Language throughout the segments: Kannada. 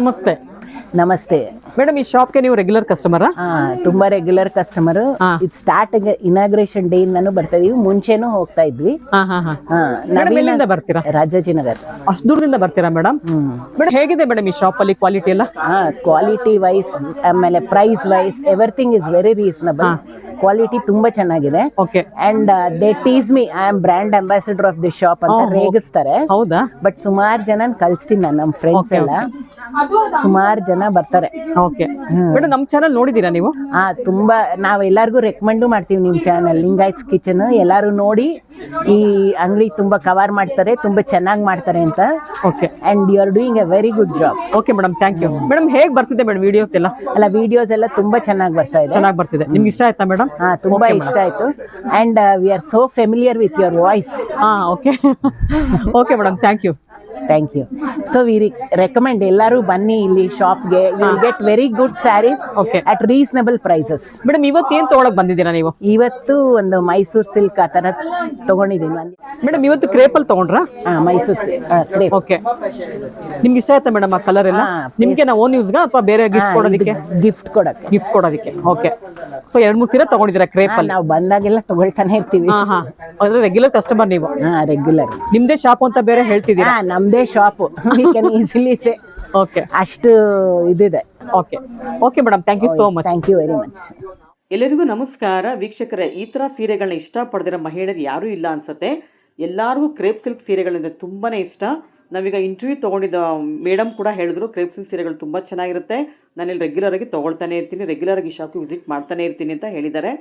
ನಮಸ್ತೆ. ನಮಸ್ತೆ ಮೇಡಮ್, ಈ ಶಾಪ್ಗೆ ನೀವು ರೆಗ್ಯುಲರ್ ಕಸ್ಟಮರಾ? ತುಂಬಾ ರೆಗ್ಯುಲರ್ ಕಸ್ಟಮರ್. ಇದು ಸ್ಟಾರ್ಟ್ ಇನಾಗ್ರೇಷನ್ ಡೇ ಇಂದಾನು ಬರ್ತಾ ಇದೀವಿ, ಮುಂಚೆನೂ ಹೋಗ್ತಾ ಇದ್ವಿ. ಎಲ್ಲಿಂದ ಬರ್ತೀರಾ? ರಾಜಾಜಿನಗರ್. ಅಷ್ಟು ದೂರದಿಂದ ಬರ್ತೀರಾ ಮೇಡಮ್? ಮೇಡಮ್, ಹೇಗಿದೆ ಮೇಡಮ್ ಈ ಶಾಪ್ ಅಲ್ಲಿ ಕ್ವಾಲಿಟಿ ಎಲ್ಲ? ಕ್ವಾಲಿಟಿ ವೈಸ್, ಆಮೇಲೆ price wise, everything is very reasonable. Quality ತುಂಬಾ ಚೆನ್ನಾಗಿದೆ. Okay. And they tease me I am brand ambassador of the shop ಅಂತ ರೇಗಿಸ್ತಾರೆ. ಹೌದಾ? ಬಟ್ ಸುಮಾರು ಜನ ಕಳಿಸ್ತೀನಿ ನಾನು, ನಮ್ಮ ಫ್ರೆಂಡ್ಸ್ ಎಲ್ಲ ಸುಮಾರು ಜನ ಬರ್ತಾರೆ. ಓಕೆ ಮೇಡಮ್, ನಮ್ಮ ಚಾನಲ್ ನೋಡಿದೀರಾ ನೀವು? ತುಂಬಾ ನಾವು ಎಲ್ಲರಿಗೂ ರೆಕಮೆಂಡು ಮಾಡ್ತೀವಿ ನಿಮ್ಮ ಚಾನಲ್ ಲಿಂಗಾಯತ್ಸ್ ಕಿಚನ್. ಎಲ್ಲರೂ ನೋಡಿ ಈ ಅಂಗಡಿ ತುಂಬಾ ಕವರ್ ಮಾಡ್ತಾರೆ, ತುಂಬಾ ಚೆನ್ನಾಗಿ ಮಾಡ್ತಾರೆ ಅಂತ. Okay. And you are doing a very good job. Okay madam, thank you. Madam, ಹೇಗೆ ಬರ್ತಿದೆ ಮೇಡಮ್ ವಿಡಿಯೋಸ್ ಎಲ್ಲ? ಅಲ್ಲ, ವಿಡಿಯೋಸ್ ಎಲ್ಲ ತುಂಬಾ ಚೆನ್ನಾಗಿ ಬರ್ತಾ ಇದೆ. ಚೆನ್ನಾಗಿ ಬರ್ತಿದೆ. ನಿಮ್ಗೆ ಇಷ್ಟ ಆಯ್ತಾ ಮೇಡಮ್? ತುಂಬಾ ಇಷ್ಟ ಆಯ್ತು. And we are so familiar with your voice. Okay. Okay madam, thank you. Thank you. So we recommend ಎಲ್ಲರೂ ಬನ್ನಿ ಇಲ್ಲಿ ಶಾಪ್ಗೆ. You will get very good sarees at reasonable prices. Madam, ಇವತ್ತು ಏನ್ ತಗೊಳಕ್ ಬಂದಿದ್ದೀರಾ ನೀವು? ಇವತ್ತು ಒಂದು ಮೈಸೂರು ಸಿಲ್ಕ್ ಆ ತರ ತಗೊಂಡಿದ್ದೀನಿ. ಮೇಡಮ್, ಇವತ್ತು ಕ್ರೇಪಲ್ ತಗೊಂಡ್ರಾ? ಮೈಸೂರು ಕ್ರೇಪ್. ಓಕೆ. ನಿಮ್ಗೆ ಇಷ್ಟ ಆಯ್ತಾ ಮೇಡಮ್ ಆ ಕಲರ್ ಎಲ್ಲ? ನಿಮ್ಗೆ ನಾವು ಓನ್ ಯೂಸ್ಗ ಅಥವಾ ಬೇರೆ ಗಿಫ್ಟ್ ಕೊಡೋದಕ್ಕೆ? ಗಿಫ್ಟ್ ಕೊಡೋದಕ್ಕೆ. ಓಕೆ. ಸೊ 2-3 ಸೀರೆ ತಗೊಂಡಿದ್ದೀರಾ ಕ್ರೇಪಲ್? ನಾವು ಬಂದಾಗೆಲ್ಲ ತಗೊಳ್ತಾನೆ ಇರ್ತೀವಿ. ಅಂದ್ರೆ ರೆಗ್ಯುಲರ್ ಕಸ್ಟಮರ್ ನೀವು? ರೆಗ್ಯುಲರ್. ನಿಮ್ದೇ ಶಾಪ್ ಅಂತ ಬೇರೆ ಹೇಳ್ತಿದ್ದೀರಾ? ನಮ್ದೇ shop. We can easily say. Okay. ಅಷ್ಟು ಇದಿದೆ. Okay. Okay madam, thank you so much. Thank you very much. ಎಲ್ಲರಿಗೂ ನಮಸ್ಕಾರ ವೀಕ್ಷಕರೇ. ಈ ಥರ ಸೀರೆಗಳನ್ನ ಇಷ್ಟಪಡದಿರೋ ಮಹಿಳೆಯರು ಯಾರೂ ಇಲ್ಲ ಅನ್ಸುತ್ತೆ. ಎಲ್ಲರಿಗೂ ಕ್ರೇಪ್ ಸಿಲ್ಕ್ ಸೀರೆಗಳಂದ್ರೆ ತುಂಬಾ ಇಷ್ಟ. ನಾವೀಗ ಇಂಟರ್ವ್ಯೂ ತೊಗೊಂಡಿದ್ದ ಮೇಡಮ್ ಕೂಡ ಹೇಳಿದ್ರು ಕ್ರೇಪ್ ಸಿಲ್ಕ್ ಸೀರೆಗಳು ತುಂಬ ಚೆನ್ನಾಗಿರುತ್ತೆ, ನಾನಿಲ್ಲಿ ರೆಗ್ಯುಲರ್ ಆಗಿ ತೊಗೊಳ್ತಾನೆ ಇರ್ತೀನಿ, ರೆಗ್ಯುಲರ್ ಆಗಿ ಶಾಪ್ಗೆ ವಿಸಿಟ್ ಮಾಡ್ತಾನೆ ಇರ್ತೀನಿ ಅಂತ ಹೇಳಿದ್ದಾರೆ.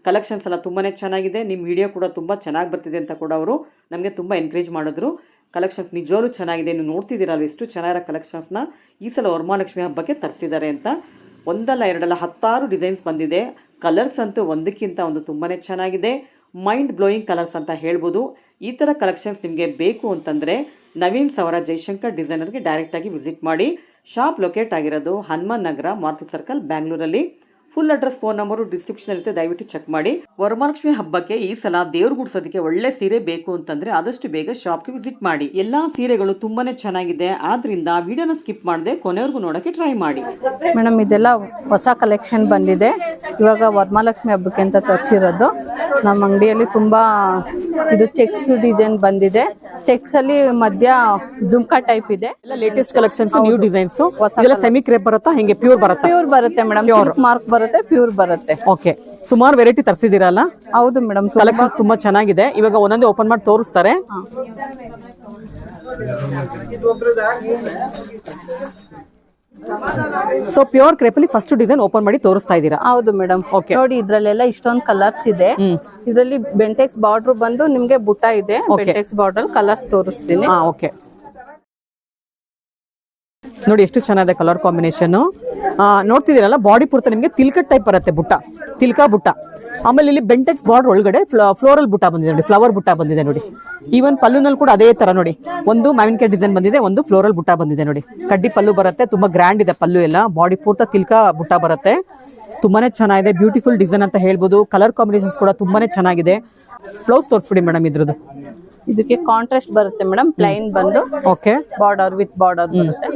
ಕಲೆಕ್ಷನ್ಸ್ ಎಲ್ಲ ತುಂಬಾ ಚೆನ್ನಾಗಿದೆ, ನಿಮ್ಮ ವಿಡಿಯೋ ಕೂಡ ತುಂಬ ಚೆನ್ನಾಗಿ ಬರ್ತಿದೆ ಅಂತ ಕೂಡ ಅವರು ನಮಗೆ ತುಂಬ ಎನ್ಕರೇಜ್ ಮಾಡಿದ್ರು. ಕಲೆಕ್ಷನ್ಸ್ ನಿಜವಾಗ್ಲೂ ಚೆನ್ನಾಗಿದೆ, ನೀವು ನೋಡ್ತಿದ್ದೀರಲ್ವ ಎಷ್ಟು ಚೆನ್ನಾಗಿರೋ ಕಲೆಕ್ಷನ್ಸ್ನ ಈ ಸಲ ವರಮಹಾಲಕ್ಷ್ಮಿ ಹಬ್ಬಕ್ಕೆ ತರಿಸಿದ್ದಾರೆ ಅಂತ. ಒಂದಲ್ಲ ಎರಡಲ್ಲ 10 ಡಿಸೈನ್ಸ್ ಬಂದಿದೆ. ಕಲರ್ಸ್ ಅಂತೂ ಒಂದಕ್ಕಿಂತ ಒಂದು ತುಂಬಾ ಚೆನ್ನಾಗಿದೆ. ಮೈಂಡ್ ಬ್ಲೋಯಿಂಗ್ ಕಲರ್ಸ್ ಅಂತ ಹೇಳ್ಬೋದು. ಈ ಥರ ಕಲೆಕ್ಷನ್ಸ್ ನಿಮಗೆ ಬೇಕು ಅಂತಂದರೆ ನವೀನ್ ಸವರ ಜೈಶಂಕರ್ ಡಿಸೈನರ್ಗೆ ಡೈರೆಕ್ಟಾಗಿ ವಿಸಿಟ್ ಮಾಡಿ. ಶಾಪ್ ಲೊಕೇಟ್ ಆಗಿರೋದು ಹನುಮಾನ್ ನಗರ, ಮಾರುತಿ ಸರ್ಕಲ್, ಬ್ಯಾಂಗ್ಳೂರಲ್ಲಿ. Full address, phone number description ಇರುತ್ತೆ, ದಯವಿಟ್ಟು ಚೆಕ್ ಮಾಡಿ. ವರಮಹಾಲಕ್ಷ್ಮಿ ಹಬ್ಬಕ್ಕೆ ಈ ಸಲ ದೇವ್ರ ಗುಡ್ಸೋದಕ್ಕೆ ಒಳ್ಳೆ ಸೀರೆ ಬೇಕು ಅಂತಂದ್ರೆ ಆದಷ್ಟು ಬೇಗ ಶಾಪ್ಗೆ ವಿಸಿಟ್ ಮಾಡಿ. ಎಲ್ಲಾ ಸೀರೆಗಳು ತುಂಬಾನೇ ಚೆನ್ನಾಗಿದೆ, ಆದ್ರಿಂದ ವಿಡಿಯೋನ ಸ್ಕಿಪ್ ಮಾಡದೆ ಕೊನೆವರೆಗೂ ನೋಡಕ್ಕೆ ಟ್ರೈ ಮಾಡಿ. ಮೇಡಮ್, ಇದೆಲ್ಲ ಹೊಸ ಕಲೆಕ್ಷನ್ ಬಂದಿದೆ, ಇವಾಗ ವರಮಹಾಲಕ್ಷ್ಮಿ ಹಬ್ಬಕ್ಕೆ ಅಂತ ತರಿಸಿರೋದು. ನಮ್ಮ ಅಂಗಡಿಯಲ್ಲಿ ತುಂಬಾ ಇದು ಚೆಕ್ಸ್ ಡಿಸೈನ್ ಬಂದಿದೆ. ಚೆಕ್ಸ್ ಅಲ್ಲಿ ಮಧ್ಯ ಜುಮ್ಕಾ ಟೈಪ್ ಇದೆ. Latest collections, new designs. ಇದೆಲ್ಲ ಸೆಮಿ ಕ್ರೇಪ್ ಬರುತ್ತಾ, ಹಿಂಗೆ ಪ್ಯೂರ್ ಬರುತ್ತಾ? ಪ್ಯೂರ್ ಬರುತ್ತೆ ಮೇಡಮ್, ಸಿಲ್ಕ್ ಮಾರ್ಕ್ ಬರುತ್ತೆ, ಪ್ಯೂರ್ ಬರುತ್ತೆ. ಓಕೆ. ಸುಮಾರು ವೆರೈಟಿ ತರಿಸಿದಿರಲ್ಲ? ಹೌದು ಮೇಡಮ್, ಕಲೆಕ್ಷನ್ಸ್ ತುಂಬಾ ಚೆನ್ನಾಗಿದೆ. ಇವಾಗ ಒಂದೊಂದೇ ಓಪನ್ ಮಾಡಿ ತೋರಿಸ್ತಾರೆ. ಸೊ ಪ್ಯೂರ್ ಕ್ರೇಪ್ ಅಲ್ಲಿ ಫಸ್ಟ್ ಡಿಸೈನ್ ಓಪನ್ ಮಾಡಿ ತೋರಿಸ್ತಾ ಇದ್ದೀರಾ? ಹೌದು ಮೇಡಮ್. ನೋಡಿ, ಇದ್ರಲ್ಲೆಲ್ಲ ಇಷ್ಟೊಂದು ಕಲರ್ಸ್ ಇದೆ. ಇದರಲ್ಲಿ ಬೆಂಟೆಕ್ಸ್ ಬಾರ್ಡರ್ ಬಂದು ನಿಮ್ಗೆ ಬುಟ್ಟ ಇದೆ. ಬೆಂಟೆಕ್ಸ್ ಬಾರ್ಡರ್ ಕಲರ್ಸ್ ತೋರಿಸ್ತೀನಿ. ಓಕೆ. ನೋಡಿ ಎಷ್ಟು ಚೆನ್ನಾಗಿದೆ ಕಲರ್ ಕಾಂಬಿನೇಷನ್. ನೋಡ್ತಿದ್ದೀರಲ್ಲ, ಬಾಡಿ ಪೂರ್ತಿ ನಿಮಗೆ ತಿಲ್ಕಟ್ ಟೈಪ್ ಬರುತ್ತೆ, ಬುಟ್ಟ, ತಿಲ್ಕಾ ಬುಟ್ಟ. ಆಮೇಲೆ ಇಲ್ಲಿ ಬೆಂಟೆಕ್ಸ್ ಬಾರ್ಡರ್ ಒಳಗಡೆ ಫ್ಲೋರಲ್ ಬುಟ್ಟ ಬಂದಿದೆ ನೋಡಿ, ಫ್ಲವರ್ ಬುಟ್ಟ ಬಂದಿದೆ ನೋಡಿ. ಈವನ್ ಪಲ್ಲುನಲ್ಲಿ ಕೂಡ ಅದೇ ತರ ನೋಡಿ, ಒಂದು ಮಾವಿನಕಾಯಿ ಡಿಸೈನ್ ಬಂದಿದೆ, ಒಂದು ಫ್ಲೋರಲ್ ಬುಟ್ಟ ಬಂದಿದೆ ನೋಡಿ. ಕಡ್ಡಿ ಪಲ್ಲು ಬರುತ್ತೆ, ತುಂಬಾ ಗ್ರ್ಯಾಂಡ್ ಇದೆ ಪಲ್ಲು ಎಲ್ಲ. ಬಾಡಿ ಪೂರ್ತಿ ತಿಲ್ಕಾ ಬುಟ್ಟ ಬರುತ್ತೆ, ತುಂಬಾನೇ ಚೆನ್ನಾಗಿದೆ. ಬ್ಯೂಟಿಫುಲ್ ಡಿಸೈನ್ ಅಂತ ಹೇಳ್ಬೋದು. ಕಲರ್ ಕಾಂಬಿನೇಷನ್ಸ್ ಕೂಡ ತುಂಬಾನೇ ಚೆನ್ನಾಗಿದೆ. ಬ್ಲೌಸ್ ತೋರಿಸ್ಬಿಡಿ ಮೇಡಮ್ ಇದ್ರದ್ದು. ಇದಕ್ಕೆ ಕಾಂಟ್ರಾಸ್ಟ್ ಬರುತ್ತೆ ಮೇಡಮ್, ಪ್ಲೈನ್ ಬಂದು. ಓಕೆ. ಬಾರ್ಡರ್ ವಿತ್ ಬಾರ್ಡರ್ ಬರುತ್ತೆ.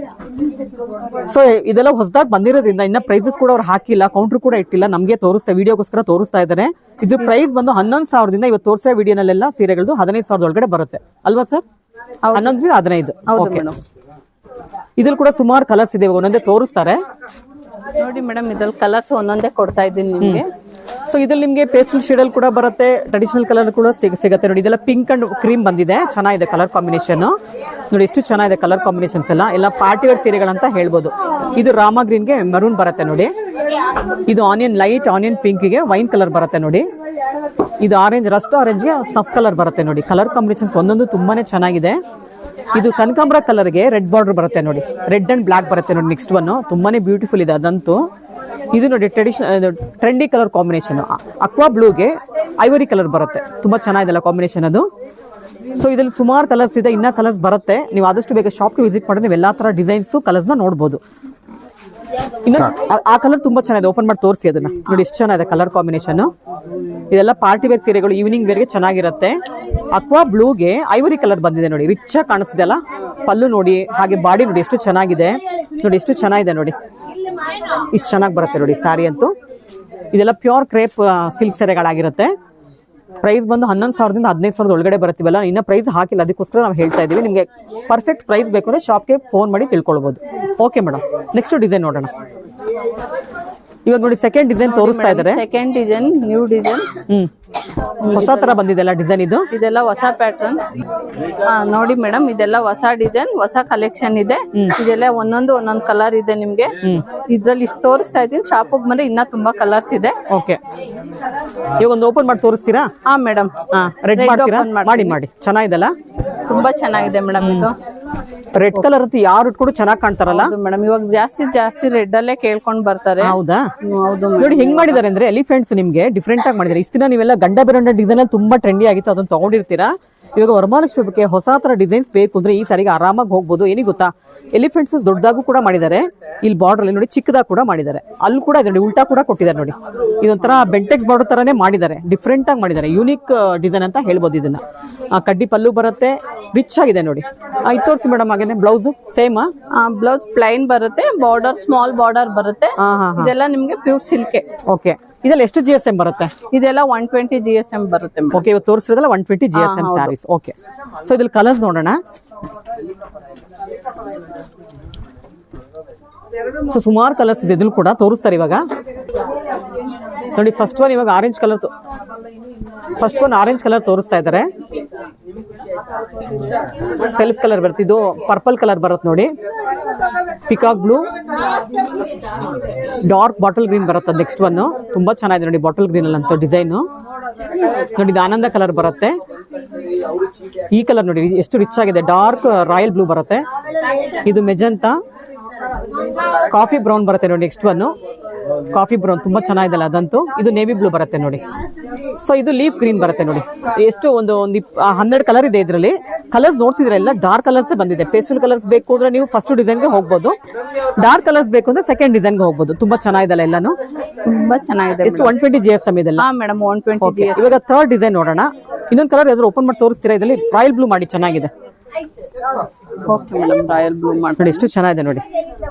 ಸೊ ಇದೆಲ್ಲ ಹೊಸದಾಗಿ ಬಂದಿರೋದ್ರಿಂದ ಇನ್ನ ಪ್ರೈಸಸ್ ಕೂಡ ಅವ್ರು ಹಾಕಿಲ್ಲ, ಕೌಂಟರ್ ಕೂಡ ಇಟ್ಟಿಲ್ಲ, ನಮಗೆ ತೋರಿಸ್ತಾ ವಿಡಿಯೋಗೋಸ್ಕರ ತೋರಿಸ್ತಾ ಇದ್ದಾರೆ. ಇದು ಪ್ರೈಸ್ ಬಂದು 11,000ದಿಂದ ಇವತ್ತು ತೋರಿಸೋ ವಿಡಿಯೋನಲ್ಲೆಲ್ಲ ಸೀರೆಗಳು 15,000 ಒಳಗಡೆ ಬರುತ್ತೆ ಅಲ್ವಾ ಸರ್? 11ರಿಂದ 15. ಓಕೆ. ಇದ್ರಲ್ಲಿ ಕೂಡ ಸುಮಾರು ಕಲರ್ಸ್ ಇದೆ, ಒಂದೊಂದೇ ತೋರಿಸ್ತಾರೆ. ನೋಡಿ ಮೇಡಮ್, ಇದ್ರಲ್ಲಿ ಕಲರ್ಸ್ ಒಂದೊಂದೇ ಕೊಡ್ತಾ ಇದ್ದೀನಿ ನಿಮಗೆ. ಸೊ ಇದ್ರಲ್ಲಿ ನಿಮಗೆ ಪೇಸ್ಟಲ್ ಶೇಡ್ ಅಲ್ಲಿ ಕೂಡ ಬರುತ್ತೆ, ಟ್ರೆಡಿಷನಲ್ ಕಲರ್ ಕೂಡ ಸಿಗುತ್ತೆ ನೋಡಿ. ಇದೆಲ್ಲ ಪಿಂಕ್ ಅಂಡ್ ಕ್ರೀಮ್ ಬಂದಿದೆ, ಚೆನ್ನಾಗಿದೆ ಕಲರ್ ಕಾಂಬಿನೇಷನ್. ನೋಡಿ ಎಷ್ಟು ಚೆನ್ನಾಗಿದೆ ಕಲರ್ ಕಾಂಬಿನೇಷನ್ಸ್ ಎಲ್ಲ ಪಾರ್ಟಿ ವೇರ್ ಸೀರೆಗಳಂತ ಹೇಳ್ಬೋದು. ಇದು ರಾಮ ಗ್ರೀನ್ಗೆ ಮರೂನ್ ಬರುತ್ತೆ ನೋಡಿ. ಇದು ಆನಿಯನ್, ಲೈಟ್ ಆನಿಯನ್ ಪಿಂಕ್ಗೆ ವೈನ್ ಕಲರ್ ಬರುತ್ತೆ ನೋಡಿ. ಇದು ಆರೆಂಜ್, ರಸ್ಟ್ ಆರೆಂಜ್ಗೆ ಸ್ನಫ್ ಕಲರ್ ಬರುತ್ತೆ ನೋಡಿ. ಕಲರ್ ಕಾಂಬಿನೇಷನ್ಸ್ ಒಂದೊಂದು ತುಂಬಾನೇ ಚೆನ್ನಾಗಿದೆ. ಇದು ಕನಕಾಂಬರ ಕಲರ್ಗೆ ರೆಡ್ ಬಾರ್ಡರ್ ಬರುತ್ತೆ ನೋಡಿ, ರೆಡ್ ಅಂಡ್ ಬ್ಲಾಕ್ ಬರುತ್ತೆ ನೋಡಿ. ನೆಕ್ಸ್ಟ್ ಒನ್ ತುಂಬಾನೇ ಬ್ಯೂಟಿಫುಲ್ ಇದೆ ಅದಂತೂ. ಇದು ನೋಡಿ ಟ್ರೆಂಡಿ ಕಲರ್ ಕಾಂಬಿನೇಷನ್. ಅಕ್ವಾ ಬ್ಲೂಗೆ ಐವರಿ ಕಲರ್ ಬರುತ್ತೆ, ತುಂಬಾ ಚೆನ್ನಾಗಿದೆಲ್ಲ ಕಾಂಬಿನೇಷನ್ ಅದು. ಸೊ ಇದರಲ್ಲಿ ಸುಮಾರು ಕಲರ್ಸ್ ಇದೆ, ಇನ್ನ ಕಲರ್ಸ್ ಬರುತ್ತೆ. ನೀವು ಆದಷ್ಟು ಬೇಗ ಶಾಪ್ಗೆ ವಿಸಿಟ್ ಮಾಡಿದ್ರೆ ನೀವು ಎಲ್ಲಾ ತರ ಡಿಸೈನ್ಸ್ ಕಲರ್ಸ್ ನ ನೋಡಬಹುದು. ಇನ್ನು ಆ ಕಲರ್ ತುಂಬಾ ಚೆನ್ನಾಗಿದೆ, ಓಪನ್ ಮಾಡಿ ತೋರಿಸಿ ಅದನ್ನ ನೋಡಿ, ಎಷ್ಟು ಚೆನ್ನಾಗಿದೆ ಕಲರ್ ಕಾಂಬಿನೇಷನ್. ಇದೆಲ್ಲ ಪಾರ್ಟಿ ವೇರ್ ಸೀರೆಗಳು, ಈವ್ನಿಂಗ್ ವೇರ್ಗೆ ಚೆನ್ನಾಗಿರುತ್ತೆ. ಅಕ್ವಾ ಬ್ಲೂಗೆ ಐವರಿ ಕಲರ್ ಬಂದಿದೆ ನೋಡಿ, ರಿಚ್ ಆಗಿ ಕಾಣಿಸ್ತಿದೆ ಅಲ್ಲ. ಪಲ್ಲು ನೋಡಿ, ಹಾಗೆ ಬಾಡಿ ನೋಡಿ ಎಷ್ಟು ಚೆನ್ನಾಗಿದೆ. ನೋಡಿ ಎಷ್ಟು ಚೆನ್ನಾಗಿದೆ ನೋಡಿ, ಇಷ್ಟು ಚೆನ್ನಾಗಿ ಬರುತ್ತೆ ನೋಡಿ ಸ್ಯಾರಿ ಅಂತೂ. ಇದೆಲ್ಲ ಪ್ಯೂರ್ ಕ್ರೇಪ್ ಸಿಲ್ಕ್ ಸೀರೆಗಳಾಗಿರುತ್ತೆ. ಪ್ರೈಸ್ ಬಂದು 11,000ದಿಂದ 15,000 ಒಳಗಡೆ ಬರ್ತೀವಲ್ಲ, ಇನ್ನ ಪ್ರೈಸ್ ಹಾಕಿಲ್ಲ, ಅದಕ್ಕೋಸ್ಕರ ನಾವು ಹೇಳ್ತಾ ಇದೀವಿ. ನಿಮಗೆ ಪರ್ಫೆಕ್ಟ್ ಪ್ರೈಸ್ ಬೇಕು ಅಂದ್ರೆ ಶಾಪ್ಗೆ ಫೋನ್ ಮಾಡಿ ತಿಳ್ಕೊಳ್ಬಹುದು. ಓಕೆ ಮೇಡಮ್, ನೆಕ್ಸ್ಟ್ ಡಿಸೈನ್ ನೋಡೋಣ. ಇವಾಗ ನೋಡಿ ಸೆಕೆಂಡ್ ಡಿಸೈನ್ ತೋರಿಸ್ತಾ ಇದ್ದಾರೆ. ಸೆಕೆಂಡ್ ಡಿಸೈನ್ ನ್ಯೂ ಡಿಸೈನ್, ಹೊಸ ತರ ಬಂದಿದೆ ಅಲ್ಲ ಡಿಸೈನ್ ಇದು. ಇದೆಲ್ಲ ಹೊಸ ಪ್ಯಾಟರ್ನ್. ನೋಡಿ ಮೇಡಮ್, ಇದೆಲ್ಲ ಹೊಸ ಡಿಸೈನ್, ಹೊಸ ಕಲೆಕ್ಷನ್ ಇದೆ. ಇದೆಲ್ಲ ಒಂದೊಂದು ಕಲರ್ ಇದೆ ನಿಮ್ಗೆ. ಇದ್ರಲ್ಲಿ ಇಷ್ಟು ತೋರಿಸ್ತಾ ಇದೀನಿ, ಶಾಪಿಗೆ ಬಂದ್ರೆ ಇನ್ನ ತುಂಬಾ ಕಲರ್ಸ್ ಇದೆ. ಓಕೆ, ಇವಾಗ ಒಂದು ಓಪನ್ ಮಾಡಿ ತೋರಿಸ್ತೀರಾ? ಹಾ ಮೇಡಮ್, ರೆಡ್ ಮಾಡ್ತೀರಾ? ಮಾಡಿ ಚೆನ್ನಾಗಿದೆಲ್ಲ, ತುಂಬಾ ಚೆನ್ನಾಗಿದೆ ಮೇಡಮ್. ಇದು ರೆಡ್ ಕಲರ್ ಅಂತೂ ಯಾರು ಇಟ್ಕೊಂಡು ಚೆನ್ನಾಗಿ ಕಾಣ್ತಾರಲ್ಲ ಮೇಡಮ್. ಇವಾಗ ಜಾಸ್ತಿ ರೆಡ್ ಅಲ್ಲೇ ಕೇಳ್ಕೊಂಡ್ ಬರ್ತಾರೆ. ಹೌದಾ? ಹೌದು ನೋಡಿ ಹೆಂಗ್ ಮಾಡಿದಾರೆ ಅಂದ್ರೆ ಎಲಿಫೆಂಟ್ಸ್ ನಿಮ್ಗೆ ಡಿಫ್ರೆಂಟ್ ಆಗಿ ಮಾಡಿದಾರೆ. ಇಷ್ಟು ದಿನ ನೀವೆಲ್ಲ ಗಂಡ ಬೆರಂಡ ಡಿಸೈನ್ ಅಲ್ಲಿ ತುಂಬಾ ಟ್ರೆಂಡಿ ಆಗಿತ್ತು, ಅದನ್ನ ತಗೊಂಡಿರ್ತೀರಾ. ಇವಾಗ ವರಮಹಾಲಕ್ಷ್ಮಿ ಹಬ್ಬಕ್ಕೆ ಹೊಸ ತರ ಡಿಸೈನ್ಸ್ ಬೇಕು ಅಂದ್ರೆ ಈ ಸಾರಿಗೆ ಆರಾಮಾಗಿ ಹೋಗ್ಬೋದು. ಏನಿಗೆ ಗೊತ್ತಾ, ಎಲಿಫೆಂಟ್ಸ್ ದೊಡ್ಡದಾಗೂ ಕೂಡ ಮಾಡಿದ್ದಾರೆ, ಇಲ್ಲಿ ಬಾರ್ಡರ್ ಅಲ್ಲಿ ನೋಡಿ ಚಿಕ್ಕದಾಗಿ ಕೂಡ ಮಾಡಿದ್ದಾರೆ, ಅಲ್ಲಿ ಕೂಡ ಇದೆ ನೋಡಿ, ಉಲ್ಟಾ ಕೂಡ ಕೊಟ್ಟಿದ್ದಾರೆ ನೋಡಿ. ಇದೊಂಥರ ಬೆಂಟೆಕ್ಸ್ ಬಾರ್ಡರ್ ತರಾನೇ ಮಾಡಿದ್ದಾರೆ, ಡಿಫ್ರೆಂಟ್ ಆಗಿ ಮಾಡಿದ್ದಾರೆ, ಯೂನಿಕ್ ಡಿಸೈನ್ ಅಂತ ಹೇಳ್ಬೋದು. ಇದನ್ನ ಕಡ್ಡಿ ಪಲ್ಲು ಬರುತ್ತೆ, ರಿಚ್ ಆಗಿದೆ ನೋಡಿ. ಇದು ತೋರಿಸಿ ಮೇಡಮ್. ಹಾಗೇನೆ ಬ್ಲೌಸ್ ಸೇಮ್, ಬ್ಲೌಸ್ ಪ್ಲೈನ್ ಬರುತ್ತೆ, ಬಾರ್ಡರ್ ಸ್ಮಾಲ್ ಬಾರ್ಡರ್ ಬರುತ್ತೆ. ಇದೆಲ್ಲ ನಿಮ್ಗೆ ಪ್ಯೂರ್ ಸಿಲ್ಕ್. ಓಕೆ, ಇದೆಲ್ಲ ಎಷ್ಟು GSM ಬರುತ್ತೆ? ಇದೆಲ್ಲ 120 GSM ಬರುತ್ತೆ. ಓಕೆ, ಇವತ್ತು ತೋರಿಸಿರೋದಲ್ಲ 120 GSM ಸ್ಯಾರೀಸ್. ಓಕೆ, ಸೊ ಇದ್ರಲ್ಲಿ ಕಲರ್ಸ್ ನೋಡೋಣ. ಸೊ ಸುಮಾರು ಕಲರ್ಸ್ ಇದೆ, ಇದ್ರಲ್ಲಿ ಕೂಡ ತೋರಿಸ್ತಾರೆ ಇವಾಗ ನೋಡಿ. ಫಸ್ಟ್ ಒನ್ ಇವಾಗ ಆರೆಂಜ್ ಕಲರ್ ತೋರಿಸ್ತಾ ಇದ್ದಾರೆ. ಸೆಲ್ಫ್ ಕಲರ್ ಬರುತ್ತೆ, ಇದು ಪರ್ಪಲ್ ಕಲರ್ ಬರುತ್ತೆ ನೋಡಿ, peacock blue, dark bottle green ಬರುತ್ತೆ. ನೆಕ್ಸ್ಟ್ ಒನ್ ತುಂಬಾ ಚೆನ್ನಾಗಿದೆ ನೋಡಿ, ಬಾಟಲ್ ಗ್ರೀನ್ ಅಲ್ಲಂತ ಡಿಸೈನ್ ನೋಡಿ. ಇದು ಆನಂದ ಕಲರ್ ಬರುತ್ತೆ. ಈ ಕಲರ್ ನೋಡಿ ಎಷ್ಟು ರಿಚ್ ಆಗಿದೆ, ಡಾರ್ಕ್ ರಾಯಲ್ ಬ್ಲೂ ಬರುತ್ತೆ. ಇದು ಮೆಜಂತಾ, ಕಾಫಿ ಬ್ರೌನ್ ಬರುತ್ತೆ ನೋಡಿ. ನೆಕ್ಸ್ಟ್ ಒನ್ ಕಾಫಿ ಬ್ರೌನ್ ತುಂಬಾ ಚೆನ್ನಾಗಿದೆಲ್ಲ ಅದಂತೂ. ಇದು ನೇವಿ ಬ್ಲೂ ಬರುತ್ತೆ ನೋಡಿ. ಸೊ ಇದು ಲೀಫ್ ಗ್ರೀನ್ ಬರುತ್ತೆ ನೋಡಿ. ಎಷ್ಟು ಒಂದು 12 ಕಲರ್ ಇದೆ ಇದರಲ್ಲಿ. ಕಲರ್ಸ್ ನೋಡ್ತಿದ್ರೆ ಎಲ್ಲ ಡಾರ್ಕ್ ಕಲರ್ಸ್ ಬಂದಿದೆ. ಪೇಸ್ಟಲ್ ಕಲರ್ಸ್ ಬೇಕು ಅಂದ್ರೆ ನೀವು ಫಸ್ಟ್ ಡಿಸೈನ್ಗೆ ಹೋಗ್ಬೋದು, ಡಾರ್ಕ್ ಕಲರ್ಸ್ ಬೇಕು ಅಂದ್ರೆ ಸೆಕೆಂಡ್ ಡಿಸೈನ್ಗೆ ಹೋಗ್ಬೋದು. ತುಂಬಾ ಚೆನ್ನಾಗಿದೆಲ್ಲ ಎಲ್ಲಾನು, ತುಂಬಾ ಚೆನ್ನಾಗಿದೆ. ಎಷ್ಟು 120 GSM ಇದೆಲ್ಲ. Madam 120 GSM. ಇವಾಗ ಥರ್ಡ್ ಡಿಸೈನ್ ನೋಡೋಣ. ಇನ್ನೊಂದು ಕಲರ್ ಯಾವ್ದಾದ್ರು ಓಪನ್ ಮಾಡಿ ತೋರಿಸ್ತೀರಾ? ಇದರಲ್ಲಿ ರಾಯಲ್ ಬ್ಲೂ ಮಾಡಿ ಚೆನ್ನಾಗಿದೆ. ಓಕೆ ಮೇಡಮ್, ರಾಯಲ್ ಬ್ಲೂ ಮಾಡಿ ನೋಡಿ, ಎಷ್ಟು ಚೆನ್ನಾಗಿದೆ ನೋಡಿ.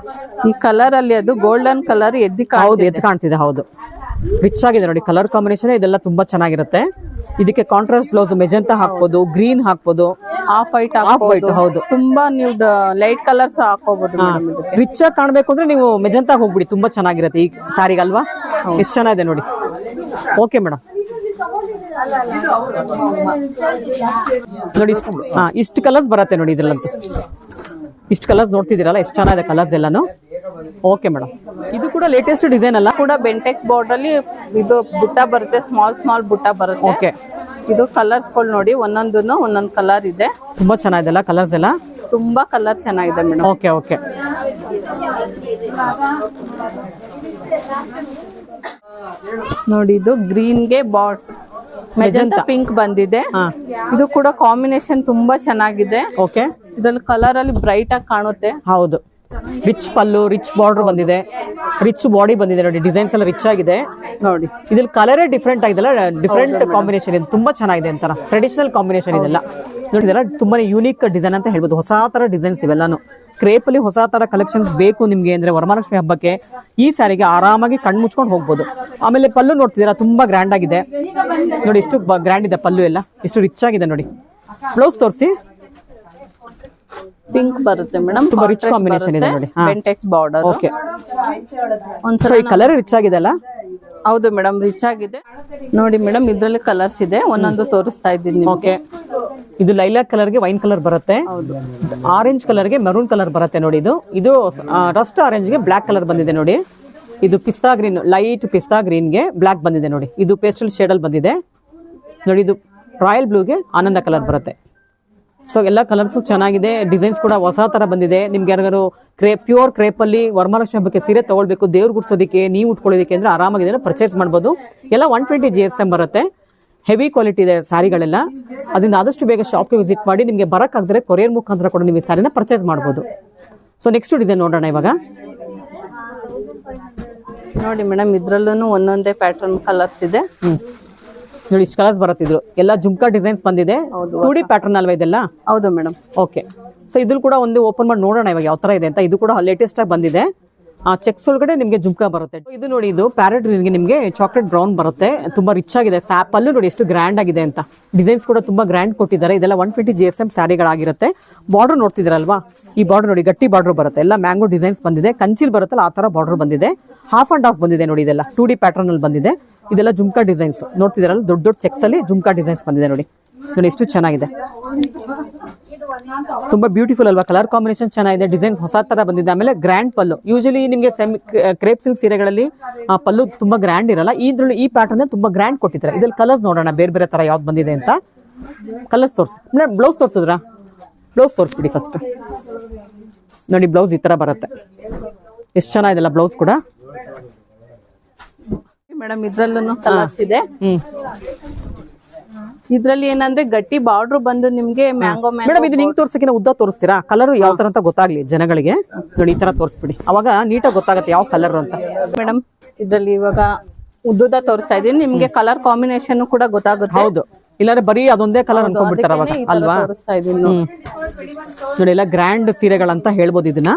ಈ ಕಲರ್ ಅಲ್ಲಿ ಅದು ಗೋಲ್ಡನ್ ಕಲರ್ ಎದ್ದು ಕಾಣ್ತಿದೆ. ಹೌದು, ರಿಚ್ ಆಗಿದೆ ನೋಡಿ ಕಲರ್ ಕಾಂಬಿನೇಷನ್. ಇದೆಲ್ಲ ತುಂಬಾ ಚೆನ್ನಾಗಿರುತ್ತೆ. ಇದಕ್ಕೆ ಕಾಂಟ್ರಾಸ್ಟ್ ಬ್ಲೌಸ್ ಮೆಜೆಂತಾ ಹಾಕ್ಬೋದು, ಗ್ರೀನ್ ಹಾಕ್ಬೋದು, ಆಫ್ ವೈಟ್. ಹೌದು, ತುಂಬಾ ನೀವು ಲೈಟ್ ಕಲರ್ಸ್ ಹಾಕೋಬಹುದು. ರಿಚ್ ಆಗಿ ಕಾಣ್ಬೇಕು ಅಂದ್ರೆ ನೀವು ಮೆಜೆಂತಾ ಹೋಗ್ಬಿಡಿ, ತುಂಬಾ ಚೆನ್ನಾಗಿರುತ್ತೆ ಈ ಸಾರಿಗೆ ಅಲ್ವಾ. ಎಷ್ಟು ಚೆನ್ನಾಗಿದೆ ನೋಡಿ. ಓಕೆ ಮೇಡಮ್, ನೋಡಿ ಇಷ್ಟು ಕಲರ್ಸ್ ಬರುತ್ತೆ ನೋಡಿ ಇದ್ರಲ್ಲಂತೂ. ಇಷ್ಟು ಕಲರ್ಸ್ ನೋಡ್ತಿದ್ದೀರಲ್ಲ, ಎಷ್ಟು ಚೆನ್ನಾಗಿದೆ ಕಲರ್ಸ್ ಎಲ್ಲಾನು. ಓಕೆ ಮೇಡಮ್, ಇದು ಕೂಡ ಲೇಟೆಸ್ಟ್ ಡಿಸೈನ್ ಅಲ್ಲ, ಕೂಡ ಬೆಂಟೆಕ್ಸ್ ಬಾರ್ಡರ್ ಅಲ್ಲಿ ಇದು ಬುಟ್ಟ ಬರುತ್ತೆ, ಸ್ಮಾಲ್ ಬುಟ್ಟ ಬರುತ್ತೆ. ಓಕೆ, ಇದು ಕಲರ್ಸ್ ಗಳು ನೋಡಿ, ಒಂದೊಂದು ಕಲರ್ ಇದೆ. ತುಂಬಾ ಚೆನ್ನಾಗಿದೆ ಕಲರ್ಸ್ ಎಲ್ಲ, ತುಂಬಾ ಕಲರ್ ಚೆನ್ನಾಗಿದೆ ಮೇಡಮ್. ಓಕೆ ಓಕೆ, ನೋಡಿ ಇದು ಗ್ರೀನ್ಗೆ ಮೆಜೆಂಟಾ ಪಿಂಕ್ ಬಂದಿದೆ. ಇದು ಕೂಡ ಕಾಂಬಿನೇಷನ್ ತುಂಬಾ ಚೆನ್ನಾಗಿದೆ. ಓಕೆ, ಇದ್ರಲ್ಲಿ ಕಲರ್ ಅಲ್ಲಿ ಬ್ರೈಟ್ ಆಗಿ ಕಾಣುತ್ತೆ. ಹೌದು, ರಿಚ್ ಪಲ್ಲು, ರಿಚ್ ಬಾರ್ಡರ್ ಬಂದಿದೆ, ರಿಚ್ ಬಾಡಿ ಬಂದಿದೆ ನೋಡಿ. ಡಿಸೈನ್ಸ್ ಎಲ್ಲ ರಿಚ್ ಆಗಿದೆ ನೋಡಿ. ಇದ್ರಲ್ಲಿ ಕಲರೇ ಡಿಫ್ರೆಂಟ್ ಆಗಿದೆಲ್ಲ, ಡಿಫ್ರೆಂಟ್ ಕಾಂಬಿನೇಷನ್ ಇದೆ, ತುಂಬಾ ಚೆನ್ನಾಗಿದೆ ಅಂತಾರ. ಟ್ರೆಡಿಷನಲ್ ಕಾಂಬಿನೇಷನ್ ಇದೆಲ್ಲ ನೋಡಿದೆಲ್ಲ, ತುಂಬಾ ಯೂನಿಕ್ ಡಿಸೈನ್ ಅಂತ ಹೇಳ್ಬೋದು. ಹೊಸ ತರ ಡಿಸೈನ್ಸ್ ಇವೆಲ್ಲಾನು. ಕ್ರೇಪ್ ಅಲ್ಲಿ ಹೊಸ ತರ ಕಲೆಕ್ಷನ್ಸ್ ಬೇಕು ನಿಮ್ಗೆ ಅಂದ್ರೆ ವರಮಹಾಲಕ್ಷ್ಮಿ ಹಬ್ಬಕ್ಕೆ ಈ ಸ್ಯಾರಿಗೆ ಆರಾಮಾಗಿ ಕಣ್ಣು ಮುಚ್ಕೊಂಡು ಹೋಗ್ಬೋದು. ಆಮೇಲೆ ಪಲ್ಲು ನೋಡ್ತಿದ್ದೀರಾ, ತುಂಬಾ ಗ್ರ್ಯಾಂಡ್ ಆಗಿದೆ ನೋಡಿ. ಎಷ್ಟು ಗ್ರ್ಯಾಂಡ್ ಇದೆ ಪಲ್ಲು ಎಲ್ಲ, ಎಷ್ಟು ರಿಚ್ ಆಗಿದೆ ನೋಡಿ. ಬ್ಲೌಸ್ ತೋರಿಸಿ. ಪಿಂಕ್ ಬರುತ್ತೆ ಮೇಡಮ್, ತುಂಬಾ ರಿಚ್ ಕಾಂಬಿನೇಷನ್ ಇದೆ ನೋಡಿ. ಬೆಂಟೆಕ್ಸ್ ಬಾರ್ಡರ್. ಓಕೆ, ಈ ಕಲರ್ ರಿಚ್ ಆಗಿದೆ ಅಲ್ಲ. ಹೌದು ಮೇಡಮ್, ರಿಚ್ ಆಗಿದೆ ನೋಡಿ ಮೇಡಮ್. ಇದ್ರಲ್ಲಿ ಕಲರ್ಸ್ ಇದೆ, ಒಂದೊಂದು ತೋರಿಸ್ತಾ ಇದ್ದೀನಿ. ಓಕೆ, ಇದು ಲೈಲಾಕ್ ಕಲರ್ಗೆ ವೈನ್ ಕಲರ್ ಬರುತ್ತೆ, ಆರೆಂಜ್ ಕಲರ್ಗೆ ಮೆರೂನ್ ಕಲರ್ ಬರುತ್ತೆ ನೋಡಿ. ಇದು ರಸ್ಟ್ ಆರೆಂಜ್ಗೆ ಬ್ಲಾಕ್ ಕಲರ್ ಬಂದಿದೆ ನೋಡಿ. ಇದು ಪಿಸ್ತಾ ಗ್ರೀನ್, ಲೈಟ್ ಪಿಸ್ತಾ ಗ್ರೀನ್ಗೆ ಬ್ಲಾಕ್ ಬಂದಿದೆ ನೋಡಿ. ಇದು ಪೇಸ್ಟಲ್ ಶೇಡ್ ಅಲ್ಲಿ ಬಂದಿದೆ ನೋಡಿ. ಇದು ರಾಯಲ್ ಬ್ಲೂಗೆ ಆನಂದ ಕಲರ್ ಬರುತ್ತೆ. ಸೊ ಎಲ್ಲ ಕಲರ್ಸ್ ಚೆನ್ನಾಗಿದೆ, ಡಿಸೈನ್ಸ್ ಕೂಡ ಹೊಸ ತರ ಬಂದಿದೆ. ನಿಮ್ಗೆ ಯಾರಿಗಾರು ಪ್ಯೂರ್ ಕ್ರೇಪ್ ಅಲ್ಲಿ ವರಮಹಾಲಕ್ಷ್ಮಿ ಹಬ್ಬಕ್ಕೆ ಸೀರೆ ತಗೊಳ್ಬೇಕು, ದೇವ್ರ ಗುಡ್ಸೋದಕ್ಕೆ, ನೀವು ಉಟ್ಕೊಳ್ಳೋದಕ್ಕೆ ಅಂದ್ರೆ ಆರಾಮಾಗಿ ಪರ್ಚೇಸ್ ಮಾಡ್ಬೋದು. ಎಲ್ಲ 120 GSM ಬರುತ್ತೆ. ಹೆವಿ ಕ್ವಾಲಿಟಿ ಇದೆ ಸ್ಯಾರಿಗಳೆಲ್ಲ. ಅದರಿಂದ ಆದಷ್ಟು ಬೇಗ ಶಾಪ್ಗೆ ವಿಸಿಟ್ ಮಾಡಿ. ನಿಮಗೆ ಬರಕ್ಕಾಗದ್ರೆ ಕೊರಿಯರ್ ಮುಖಾಂತರ ಕೂಡ ನೀವು ಸ್ಯಾರಿನ ಪರ್ಚೇಸ್ ಮಾಡ್ಬೋದು. ಸೊ ನೆಕ್ಸ್ಟ್ ಡಿಸೈನ್ ನೋಡೋಣ ಇವಾಗ. ನೋಡಿ ಮೇಡಮ್, ಇದ್ರಲ್ಲೂ ಒಂದೊಂದೇ ಪ್ಯಾಟರ್ನ್ ಕಲರ್ಸ್ ಇದೆ ನೋಡಿ. ಇಷ್ಟು ಕಲರ್ಸ್ ಬರುತ್ತಿದ್ರು ಎಲ್ಲ ಜುಮ್ಕಾ ಡಿಸೈನ್ಸ್ ಬಂದಿದೆ. 2D ಪ್ಯಾಟರ್ನ್ ಅಲ್ವಾ ಇದೆಲ್ಲ? ಹೌದು ಮೇಡಮ್. ಓಕೆ, ಸೊ ಇದ್ರಲ್ಲಿ ಕೂಡ ಒಂದು ಓಪನ್ ಮಾಡಿ ನೋಡೋಣ ಇವಾಗ ಯಾವ ತರ ಇದೆ ಅಂತ. ಇದು ಕೂಡ ಲೇಟೆಸ್ಟ್ ಆಗಿ ಬಂದಿದೆ. ಚೆಕ್ಸ್ ಒಳಗಡೆ ನಿಮಗೆ ಜುಮ್ಕಾ ಬರುತ್ತೆ. ಇದು ನೋಡಿ, ಇದು ಪ್ಯಾರೆಟ್ ಗ್ರೀನ್ಗೆ ನಿಮಗೆ ಚಾಕ್ಲೇಟ್ ಬ್ರೌನ್ ಬರುತ್ತೆ. ತುಂಬಾ ರಿಚ್ ಆಗಿದೆ. ಪಲ್ಲು ನೋಡಿ ಎಷ್ಟು ಗ್ರ್ಯಾಂಡ್ ಆಗಿದೆ ಅಂತ. ಡಿಸೈನ್ಸ್ ಕೂಡ ತುಂಬಾ ಗ್ರ್ಯಾಂಡ್ ಕೊಟ್ಟಿದ್ದಾರೆ. ಇದೆಲ್ಲ 120 GSM ಸ್ಯಾರಿಗಳಾಗಿರುತ್ತೆ. ಬಾರ್ಡರ್ ನೋಡ್ತಿದ್ರಲ್ವಾ, ಈ ಬಾರ್ಡರ್ ನೋಡಿ ಗಟ್ಟಿ ಬಾರ್ಡರ್ ಬರುತ್ತೆ. ಎಲ್ಲ ಮ್ಯಾಂಗೋ ಡಿಸೈನ್ಸ್ ಬಂದಿದೆ. ಕಂಚಿಲ್ ಬರುತ್ತಲ್ಲ ಆ ತರ ಬಾರ್ಡರ್ ಬಂದಿದೆ. ಹಾಫ್ ಅಂಡ್ ಹಾಫ್ ಬಂದಿದೆ ನೋಡಿ. ಇದೆಲ್ಲ 2D ಪ್ಯಾಟರ್ನ್ ಅಲ್ಲಿ ಬಂದಿದೆ. ಇದೆಲ್ಲ ಜುಮ್ಕಾ ಡಿಸೈನ್ಸ್ ನೋಡ್ತಿದ್ರಲ್ಲ, ದೊಡ್ಡ ದೊಡ್ಡ ಚೆಕ್ಸ್ ಅಲ್ಲಿ ಜುಮ್ಕಾ ಡಿಸೈನ್ಸ್ ಬಂದಿದೆ ನೋಡಿ. ನೋಡಿ ಎಷ್ಟು ಚೆನ್ನಾಗಿದೆ, ತುಂಬಾ ಬ್ಯೂಟಿಫುಲ್ ಅಲ್ವಾ. ಕಲರ್ ಕಾಂಬಿನೇಷನ್ ಚೆನ್ನಾಗಿದೆ, ಡಿಸೈನ್ ಹೊಸ ತರ ಬಂದಿದೆ. ಆಮೇಲೆ ಗ್ರ್ಯಾಂಡ್ ಪಲ್ಲು. ಯೂಶಲಿ ನಿಮಗೆ ಕ್ರೇಪ್ ಸಿಲ್ಕ್ ಸೀರೆಗಳಲ್ಲಿ ಪಲ್ಲು ತುಂಬಾ ಗ್ರ್ಯಾಂಡ್ ಇರಲ್ಲ. ಇದ್ರಲ್ಲಿ ಈ ಪ್ಯಾಟರ್ನ್ ತುಂಬಾ ಗ್ರ್ಯಾಂಡ್ ಕೊಟ್ಟಿದ್ದಾರೆ. ಇದ್ರಲ್ಲಿ ಕಲರ್ಸ್ ನೋಡೋಣ ಬೇರೆ ಬೇರೆ ತರ ಯಾವ್ದು ಬಂದಿದೆ ಅಂತ. ಕಲರ್ಸ್ ತೋರಿಸಿ. ಬ್ಲೌಸ್ ತೋರಿಸಿದ್ರಾ? ಬ್ಲೌಸ್ ತೋರಿಸ್ಬಿಡಿ ಫಸ್ಟ್. ನೋಡಿ ಬ್ಲೌಸ್ ಈ ತರ ಬರುತ್ತೆ. ಎಷ್ಟು ಚೆನ್ನಾಗಿದೆಲ್ಲ ಬ್ಲೌಸ್ ಕೂಡ. ಮೇಡಮ್ ಇದ್ರಲ್ಲೂ ಕಲರ್ಸ್ ಇದೆ. ಇದ್ರಲ್ಲಿ ಏನಂದ್ರೆ ಗಟ್ಟಿ ಬಾರ್ಡರ್ ಬಂದು ನಿಮ್ಗೆ ಮ್ಯಾಂಗೋ ಮೇಡಮ್ ಇದು ನಿಂಗೆ ತೋರ್ಸಕಿನ ಉದ್ದ ತೋರಿಸ್ತೀರಾ? ಕಲರ್ ಯಾವ ತರ ಅಂತ ಗೊತ್ತಾಗ್ಲಿ ಜನಗಳಿಗೆ. ನೋಡಿ ಈ ತರ ತೋರಿಸ್ಬಿಡಿ, ಅವಾಗ ನೀಟಾಗಿ ಗೊತ್ತಾಗುತ್ತೆ ಯಾವ ಕಲರ್ ಅಂತ. ಮೇಡಮ್ ಇದ್ರಲ್ಲಿ ಇವಾಗ ಉದ್ದುದ ತೋರಿಸ್ತಾ ಇದೀನಿ, ನಿಮ್ಗೆ ಕಲರ್ ಕಾಂಬಿನೇಷನ್ ಕೂಡ ಗೊತ್ತಾಗುತ್ತೆ. ಹೌದು, ಇಲ್ಲಾಂದ್ರೆ ಬರೀ ಅದೊಂದೇ ಕಲರ್ ಅನ್ಕೊಂಡ್ಬಿಡ್ತಾರ ಅವಾಗ ಅಲ್ವಾ. ತೋರಿಸ್ತಾ ಇದೀನಿ ನೋಡಿ, ಎಲ್ಲ ಗ್ರ್ಯಾಂಡ್ ಸೀರೆಗಳಂತ ಹೇಳ್ಬೋದು ಇದನ್ನ.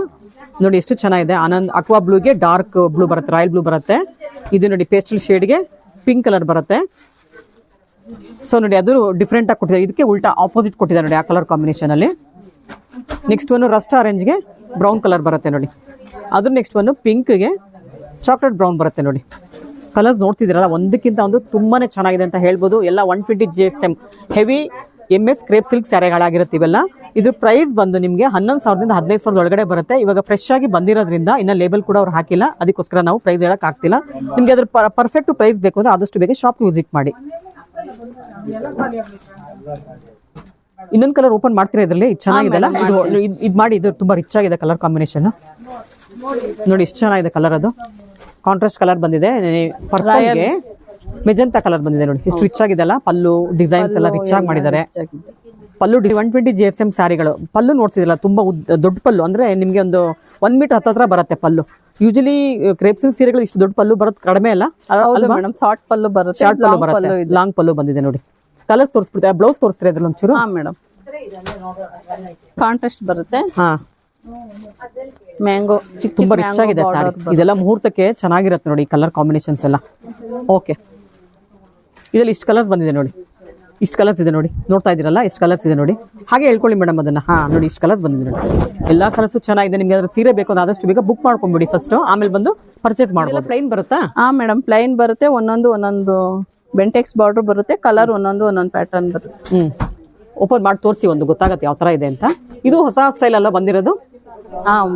ನೋಡಿ ಎಷ್ಟು ಚೆನ್ನಾಗಿದೆ. ಆನಂದ್ ಅಕ್ವಾ ಬ್ಲೂಗೆ ಡಾರ್ಕ್ ಬ್ಲೂ ಬರುತ್ತೆ, ರಾಯಲ್ ಬ್ಲೂ ಬರುತ್ತೆ. ಇದು ನೋಡಿ ಪೇಸ್ಟಲ್ ಶೇಡ್ಗೆ ಪಿಂಕ್ ಕಲರ್ ಬರುತ್ತೆ. ಸೊ ನೋಡಿ ಅದು ಡಿಫ್ರೆಂಟ್ ಆಗಿ ಕೊಟ್ಟಿದ್ದಾರೆ. ಇದಕ್ಕೆ ಉಲ್ಟಾ ಆಪೋಸಿಟ್ ಕೊಟ್ಟಿದ್ದಾರೆ ನೋಡಿ ಆ ಕಲರ್ ಕಾಂಬಿನೇಷನ್ ಅಲ್ಲಿ. ನೆಕ್ಸ್ಟ್ ಒಂದು ರಸ್ಟ್ ಆರೆಂಜ್ಗೆ ಬ್ರೌನ್ ಕಲರ್ ಬರುತ್ತೆ ನೋಡಿ. ಅದ್ರ ನೆಕ್ಸ್ಟ್ ಒಂದು ಪಿಂಕ್ಗೆ ಚಾಕ್ಲೇಟ್ ಬ್ರೌನ್ ಬರುತ್ತೆ ನೋಡಿ. ಕಲರ್ಸ್ ನೋಡ್ತಿದ್ದೀರಲ್ಲ, ಒಂದಕ್ಕಿಂತ ಒಂದು ತುಂಬಾನೇ ಚೆನ್ನಾಗಿದೆ ಅಂತ ಹೇಳ್ಬೋದು. ಎಲ್ಲ 120 GSM heavy MS crepe silk ಸ್ಯಾರಿಗಳಾಗಿರುತ್ತೆ ಇವೆಲ್ಲ. ಇದು ಪ್ರೈಸ್ ಬಂದು ನಿಮಗೆ 11,000ದಿಂದ 15,000 ಒಳಗಡೆ ಬರುತ್ತೆ. ಇವಾಗ ಫ್ರೆಶ್ ಆಗಿ ಬಂದಿರೋದ್ರಿಂದ ಇನ್ನ ಲೇಬಲ್ ಕೂಡ ಅವ್ರು ಹಾಕಿಲ್ಲ, ಅದಕ್ಕೋಸ್ಕರ ನಾವು ಪ್ರೈಸ್ ಹೇಳಕ್ ಆಗ್ತಿಲ್ಲ. ನಿಮ್ಗೆ ಅದ್ರ ಪರ್ಫೆಕ್ಟ್ ಪ್ರೈಸ್ ಬೇಕು ಅಂದ್ರೆ ಆದಷ್ಟು ಬೇಗ ಶಾಪ್ ವಿಸಿಟ್ ಮಾಡಿ. ಇನ್ನೊಂದು ಕಲರ್ ಓಪನ್ ಮಾಡ್ತೀರಾ ಇದ್ರಲ್ಲಿ? ಚೆನ್ನಾಗಿದೆ ಅಲ್ಲ ಇದು ಮಾಡಿ. ಇದು ತುಂಬಾ ರಿಚ್ ಆಗಿದೆ ಕಲರ್ ಕಾಂಬಿನೇಷನ್. ನೋಡಿ ಎಷ್ಟು ಚೆನ್ನಾಗಿದೆ ಕಲರ್. ಅದು ಕಾಂಟ್ರಾಸ್ಟ್ ಕಲರ್ ಬಂದಿದೆ. ಪರ್ಪಲ್ಗೆ ಮೆಜಂತಾ ಕಲರ್ ಬಂದಿದೆ ನೋಡಿ. ಎಷ್ಟು ರಿಚ್ ಆಗಿದೆ ಅಲ್ಲ. ಪಲ್ಲು ಡಿಸೈನ್ಸ್ ಎಲ್ಲ ರಿಚ್ ಆಗಿ ಮಾಡಿದ್ದಾರೆ. ಪಲ್ಲು 120 GSM ಸ್ಯಾರಿಗಳು. ಪಲ್ಲು ನೋಡ್ತಿದಿಲ್ಲ, ತುಂಬಾ ದೊಡ್ಡ ಪಲ್ಲು. ಅಂದ್ರೆ ನಿಮ್ಗೆ ಒಂದು 1 ಮೀಟರ್ ಹತ್ರ ಬರುತ್ತೆ ಪಲ್ಲು. ಯೂಶಲಿ ಕ್ರೇಪ್ ಸಿಲ್ಕ್ ಸೀರೆಗಳು ಇಷ್ಟು ದೊಡ್ಡ ಪಲ್ಲು ಬರೋದು ಕಡಿಮೆ ಅಲ್ಲ. ಶಾರ್ಟ್ ಪಲ್ಲು ಬರುತ್ತೆ, ಶಾರ್ಟ್ ಪಲ್ಲು ಬರುತ್ತೆ, ಲಾಂಗ್ ಪಲ್ಲು ಬಂದಿದೆ ನೋಡಿ. ಕಲರ್ಸ್ ತೋರಿಸ್ಬಿಡ್ತಾರೆ. ಬ್ಲೌಸ್ ತೋರಿಸ್ತಾರೆ ಅದ್ರಲ್ಲಿ ಒಂಚೂರು. ಮೇಡಮ್ ಕಾಂಟ್ರಾಸ್ಟ್ ಬರುತ್ತೆ. ಮ್ಯಾಂಗೋ ತುಂಬಾ ರಿಚ್ ಆಗಿದೆ ಸ್ಯಾರಿ. ಇದೆಲ್ಲ ಮುಹೂರ್ತಕ್ಕೆ ಚೆನ್ನಾಗಿರುತ್ತೆ ನೋಡಿ ಕಲರ್ ಕಾಂಬಿನೇಷನ್ಸ್ ಎಲ್ಲ. ಓಕೆ, ಇದರಲ್ಲಿ ಇಷ್ಟು ಕಲರ್ಸ್ ಬಂದಿದೆ ನೋಡಿ. ಇಷ್ಟು ಕಲರ್ಸ್ ಇದೆ ನೋಡಿ, ನೋಡ್ತಾ ಇದೀರಲ್ಲ ಎಷ್ಟು ಕಲರ್ಸ್ ಇದೆ ನೋಡಿ. ಹಾಗೆ ಹೇಳ್ಕೊಳ್ಳಿ ಮೇಡಮ್ ಅದನ್ನ. ನೋಡಿ ಇಷ್ಟು ಕಲರ್ಸ್ ಬಂದಿದೆ ನೋಡಿ. ಎಲ್ಲಾ ಕಲರ್ಸ್ ಚೆನ್ನಾಗಿದೆ. ನಿಮ್ಗೆ ಅದ್ರ ಸೀರೆ ಬೇಕು ಅಂದ್ರೆ ಆದಷ್ಟು ಬೇಗ ಬುಕ್ ಮಾಡ್ಕೊಂಡ್ಬಿಡಿ ಫಸ್ಟ್, ಆಮೇಲೆ ಬಂದು ಪರ್ಚೇಸ್ ಮಾಡ್ಬೋದು. ಪ್ಲೈನ್ ಬರುತ್ತಾ? ಮೇಡಮ್ ಪ್ಲೈನ್ ಬರುತ್ತೆ. ಒಂದೊಂದು ಬೆಂಟೆಕ್ಸ್ ಬಾರ್ಡರ್ ಬರುತ್ತೆ. ಕಲರ್ ಒಂದೊಂದು ಪ್ಯಾಟರ್ನ್ ಬರುತ್ತೆ. ಓಪನ್ ಮಾಡಿ ತೋರಿಸಿ, ಒಂದು ಗೊತ್ತಾಗುತ್ತೆ ಯಾವ ತರ ಇದೆ ಅಂತ. ಇದು ಹೊಸ ಸ್ಟೈಲ್ ಎಲ್ಲ ಬಂದಿರೋದು,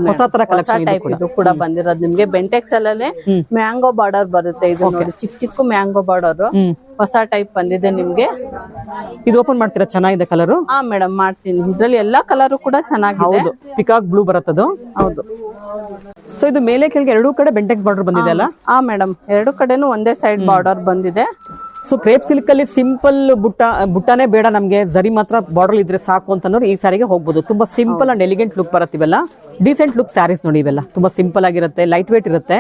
ಹೊಸ ತರ ಕಲೆಕ್ಷನ್ ಇದು ಕೂಡ ಬಂದಿರೋದು ನಿಮ್ಗೆ. ಬೆಂಟೆಕ್ಸ್ ಅಲ್ಲೇ ಮ್ಯಾಂಗೋ ಬಾರ್ಡರ್ ಬರುತ್ತೆ. ಇದು ನೋಡಿ ಚಿಕ್ಕ ಚಿಕ್ಕ ಮ್ಯಾಂಗೋ ಬಾರ್ಡರ್ ಹೊಸ ಟೈಪ್ ಬಂದಿದೆ ನಿಮ್ಗೆ. ಇದು ಓಪನ್ ಮಾಡ್ತೀರಾ? ಚೆನ್ನಾಗಿದೆ ಕಲರ್. ಮೇಡಮ್ ಮಾಡ್ತೀನಿ. ಇದ್ರಲ್ಲಿ ಎಲ್ಲಾ ಕಲರ್ ಕೂಡ ಚೆನ್ನಾಗಿದೆ. ಹೌದು, ಪಿಕಾಕ್ ಬ್ಲೂ ಬರುತ್ತದು. ಹೌದು. ಸೊ ಇದು ಮೇಲೆ ಕೆಳಗೆ ಎರಡೂ ಕಡೆ ಬೆಂಟೆಕ್ಸ್ ಬಾರ್ಡರ್ ಬಂದಿದೆ ಅಲ್ಲ? ಮೇಡಮ್ ಎರಡು ಕಡೆನೂ ಒಂದೇ ಸೈಡ್ ಬಾರ್ಡರ್ ಬಂದಿದೆ. ಸೊ ಕ್ರೇಪ್ ಸಿಲ್ಕ್ ಅಲ್ಲಿ ಸಿಂಪಲ್ ಬುಟ್ಟಾನೇ ಬೇಡ ನಮ್ಗೆ, ಜರಿ ಮಾತ್ರ ಬಾರ್ಡರ್ ಇದ್ರೆ ಸಾಕು ಅಂತಂದ್ರೆ ಈ ಸ್ಯಾರಿಗೆ ಹೋಗ್ಬೋದು. ತುಂಬಾ ಸಿಂಪಲ್ ಅಂಡ್ ಎಲಿಗೆಂಟ್ ಲುಕ್ ಬರುತ್ತೆ ಇವೆಲ್ಲ. ಡೀಸೆಂಟ್ ಲುಕ್ ಸ್ಯಾರೀಸ್ ನೋಡಿ ಇವೆಲ್ಲ. ತುಂಬಾ ಸಿಂಪಲ್ ಆಗಿರುತ್ತೆ, ಲೈಟ್ ವೇಟ್ ಇರುತ್ತೆ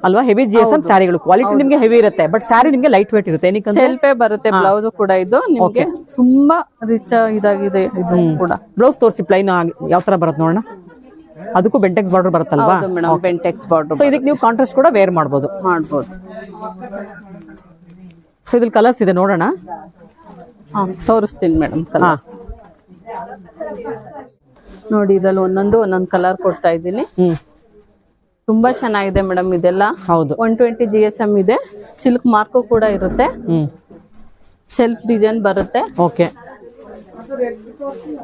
ಅಲ್ವಾ. ಹೆವಿ GSM ಸ್ಯಾರಿಗಳು ಕ್ವಾಲಿಟಿ ನಿಮ್ಗೆ ಹೆವಿ ಇರುತ್ತೆ, ಬಟ್ ಸ್ಯಾರಿ ನಿಮ್ಗೆ ಲೈಟ್ ವೇಟ್ ಇರುತ್ತೆ. ಸೆಲ್ಫೇ ಬರುತ್ತೆ ಬ್ಲೌಸ್ ಕೂಡ. ಇದು ನಿಮ್ಗೆ ತುಂಬಾ ರಿಚ್ ಇದಾಗಿದೆ. ಇದು ಕೂಡ ಬ್ಲೌಸ್ ತೋರಿಸಿ ಪ್ಲೈನ್ ಯಾವ ತರ ಬರುತ್ತೆ ನೋಡೋಣ. ಅದಕ್ಕೂ ಬೆಂಟೆಕ್ಸ್ ಬಾರ್ಡರ್ ಬರುತ್ತಲ್ವಾ? Bentex border. ಸೊ ಇದಕ್ಕೆ ನೀವು ಕಾಂಟ್ರಾಸ್ಟ್ ಕೂಡ ವೇರ್ ಮಾಡ್ಬೋದು. ಸೊ ಇದ್ರಲ್ಲಿ ಕಲರ್ಸ್ ಇದೆ ನೋಡೋಣ. ತೋರಿಸ್ತೀನಿ ಮೇಡಮ್ ಕಲರ್ಸ್. ನೋಡಿ ಇದ್ರಲ್ಲಿ ಒಂದೊಂದು ಕಲರ್ ಕೊಡ್ತಾ ಇದ್ದೀನಿ. ತುಂಬಾ ಚೆನ್ನಾಗಿದೆ ಮೇಡಮ್ ಇದೆಲ್ಲ. ಹೌದು, 120 GSM ಇದೆ. ಸಿಲ್ಕ್ ಮಾರ್ಕು ಕೂಡ ಇರುತ್ತೆ. ಸೆಲ್ಫ್ ಡಿಸೈನ್ ಬರುತ್ತೆ. ಓಕೆ,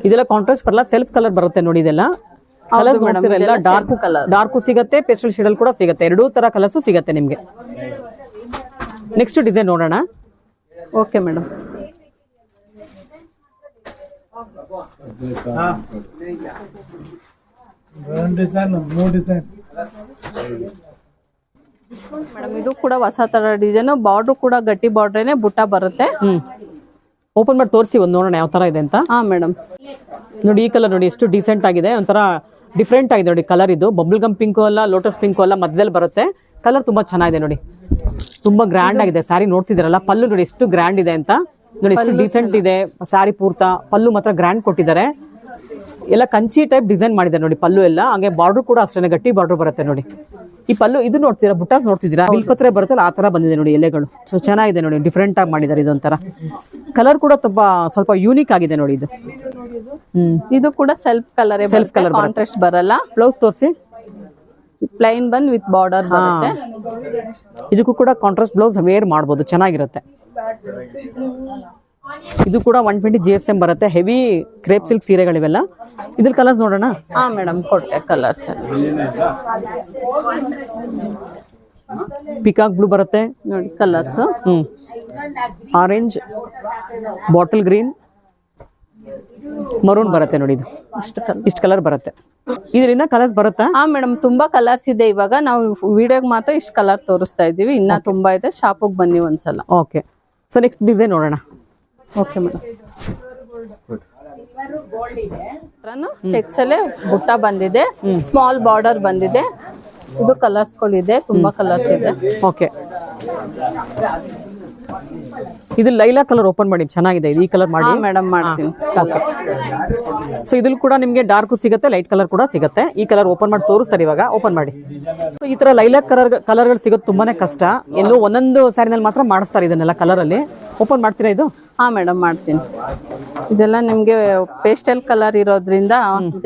ಇದೆಲ್ಲ ಕಾಂಟ್ರಾಸ್ಟ್ ಬರಲ್ಲ, ಸೆಲ್ಫ್ ಕಲರ್ ಬರುತ್ತೆ ನೋಡಿ. ಇದೆಲ್ಲ ಕಲರ್ ನೋಡ್ತಿರಲ್ಲ, ಡಾರ್ಕು ಸಿಗತ್ತೆ, ಪೇಸ್ಟಲ್ ಶೇಡ್ ಕೂಡ ಸಿಗತ್ತೆ. ಎರಡೂ ತರ ಕಲರ್ಸ್ ಸಿಗತ್ತೆ ನಿಮ್ಗೆ. ನೆಕ್ಸ್ಟ್ ಡಿಸೈನ್ ನೋಡೋಣ. Okay madam. ಮೇಡಮ್ ಇದು ಕೂಡ ಹೊಸ ತರ ಡಿಸೈನ್. ಬಾರ್ಡರ್ ಕೂಡ ಗಟ್ಟಿ ಬಾರ್ಡ್ರೇನೆ, ಬುಟ್ಟ ಬರುತ್ತೆ. ಓಪನ್ ಮಾಡಿ ತೋರಿಸಿ ಒಂದು ನೋಡೋಣ ಯಾವ ತರ ಇದೆ ಅಂತ. ಮೇಡಮ್ ನೋಡಿ ಈ ಕಲರ್ ನೋಡಿ ಎಷ್ಟು ಡಿಸೆಂಟ್ ಆಗಿದೆ, ಒಂಥರ ಡಿಫ್ರೆಂಟ್ ಆಗಿದೆ ನೋಡಿ ಕಲರ್. ಇದು ಬಬಲ್ ಗಮ್ ಪಿಂಕು ಅಲ್ಲ, ಲೋಟಸ್ ಪಿಂಕು ಅಲ್ಲ, ಮಧ್ಯದಲ್ಲಿ ಬರುತ್ತೆ. ಕಲರ್ ತುಂಬಾ ಚೆನ್ನಾಗಿದೆ ನೋಡಿ, ತುಂಬಾ ಗ್ರ್ಯಾಂಡ್ ಆಗಿದೆ ಸ್ಯಾರಿ. ನೋಡ್ತಿದಾರಲ್ಲ ಪಲ್ಲು ನೋಡಿ ಎಷ್ಟು ಗ್ರ್ಯಾಂಡ್ ಇದೆ ಅಂತ. ನೋಡಿ ಎಷ್ಟು ಡಿಸೆಂಟ್ ಇದೆ ಸ್ಯಾರಿ ಪೂರ್ತ. ಪಲ್ಲು ಮಾತ್ರ ಗ್ರ್ಯಾಂಡ್ ಕೊಟ್ಟಿದ್ದಾರೆ. ಎಲ್ಲ ಕಂಚಿ ಟೈಪ್ ಡಿಸೈನ್ ಮಾಡಿದ್ದಾರೆ ನೋಡಿ ಪಲ್ಲು ಎಲ್ಲ. ಹಾಗೆ ಬಾರ್ಡರ್ ಕೂಡ ಅಷ್ಟೇ ಗಟ್ಟಿ ಬಾರ್ಡರ್ ಬರುತ್ತೆ ನೋಡಿ. ಈ ಪಲ್ಲು ಇದು ನೋಡ್ತೀರಾ, ಬುಟ್ಟಾಸ್ ನೋಡ್ತಿದ್ದೀರಾ, ಬಿಲ್ಪತ್ರೆ ಬರುತ್ತಲ್ಲ ಆ ತರ ಬಂದಿದೆ ನೋಡಿ ಎಲೆಗಳು. ಸೊ ಚೆನ್ನಾಗಿದೆ ನೋಡಿ, ಡಿಫ್ರೆಂಟ್ ಆಗಿ ಮಾಡಿದ್ದಾರೆ. ಇದೊಂಥರ ಕಲರ್ ಕೂಡ ತುಂಬಾ ಸ್ವಲ್ಪ ಯೂನಿಕ್ ಆಗಿದೆ ನೋಡಿ ಇದು. ಇದು ಕೂಡ ಸೆಲ್ಫ್ ಕಲರ್, ಕಾಂಟ್ರಾಸ್ಟ್ ಬರಲ್ಲ. ಬ್ಲೌಸ್ ತೋರಿಸಿ. ಪ್ಲೈನ್ ಬಂದ್ ವಿತ್ ಬಾರ್ಡರ್ ಬರುತ್ತೆ. ಇದಕ್ಕೂ ಕೂಡ ಕಾಂಟ್ರಾಸ್ಟ್ ಬ್ಲೌಸ್ ವೇರ್ ಮಾಡ್ಬೋದು, ಚೆನ್ನಾಗಿರುತ್ತೆ. ಇದು ಕೂಡ 120 GSM ಬರುತ್ತೆ. ಹೆವಿ ಕ್ರೇಪ್ ಸಿಲ್ಕ್ ಸೀರೆಗಳಿವೆಲ್ಲ. ಇದ್ರ ಕಲರ್ಸ್ ನೋಡೋಣ. ಹಾ ಮೇಡಮ್ ಕೊಟ್ಟೆ ಕಲರ್ಸ್. ಪಿಕಾಕ್ ಬ್ಲೂ ಬರುತ್ತೆ ನೋಡಿ colours. Orange, bottle green, maroon ಬರುತ್ತೆ ನೋಡಿ. ಇದು ಇಷ್ಟು ಕಲರ್ ಬರುತ್ತೆ. ಇದರಿಂದ ಕಲರ್ಸ್ ಬರುತ್ತಾ? ಹಾ ಮೇಡಮ್ ತುಂಬಾ ಕಲರ್ಸ್ ಇದೆ. ಇವಾಗ ನಾವು ವಿಡಿಯೋಗೆ ಮಾತ್ರ ಇಷ್ಟು ಕಲರ್ ತೋರಿಸ್ತಾ ಇದೀವಿ. ಇನ್ನ ತುಂಬಾ ಇದೆ, ಶಾಪಿಗೆ ಬನ್ನಿ ಒಂದ್ಸಲ. ಓಕೆ, ಸೊ ನೆಕ್ಸ್ಟ್ ಡಿಸೈನ್ ನೋಡೋಣ. Okay madam. ಚೆಕ್ಸ್ ಅಲ್ಲೇ ಬುಟ್ಟ ಬಂದಿದೆ, ಸ್ಮಾಲ್ ಬಾರ್ಡರ್ ಬಂದಿದೆ. ಇದು ಕಲರ್ಸ್ ಗಳಿದೆ, ತುಂಬಾ ಕಲರ್ಸ್ ಇದೆ. ಓಕೆ, ಇದು ಲೈಲಾ ಕಲರ್ ಓಪನ್ ಮಾಡಿ, ಚೆನ್ನಾಗಿದೆ. ಈ ಕಲರ್ ಮಾಡಿ ಮೇಡಮ್ ಮಾಡ್ತೀನಿ. ಸೊ ಇದ್ರಲ್ಲಿ ಕೂಡ ನಿಮ್ಗೆ ಡಾರ್ಕ್ ಸಿಗುತ್ತೆ, ಲೈಟ್ ಕಲರ್ ಕೂಡ ಸಿಗುತ್ತೆ. ಈ ಕಲರ್ ಓಪನ್ ಮಾಡಿ ತೋರಿಸ್ತಾರೆ ಇವಾಗ. ಓಪನ್ ಮಾಡಿ. ಸೊ ಈ ತರ ಲೈಲಾಕ್ ಕಲರ್ಗಳು ಸಿಗೋದು ತುಂಬಾನೇ ಕಷ್ಟ. ಎಲ್ಲೋ ಒಂದೊಂದು ಸ್ಯಾರಿನಲ್ಲಿ ಮಾತ್ರ ಮಾಡಿಸ್ತಾರೆ ಇದನ್ನೆಲ್ಲ ಕಲರ್ ಅಲ್ಲಿ. ಓಪನ್ ಮಾಡ್ತೀರಾ ಇದು? ಹಾ ಮೇಡಮ್ ಮಾಡ್ತೀನಿ. ಇದೆಲ್ಲ ನಿಮ್ಗೆ ಪೇಸ್ಟಲ್ ಕಲರ್ ಇರೋದ್ರಿಂದ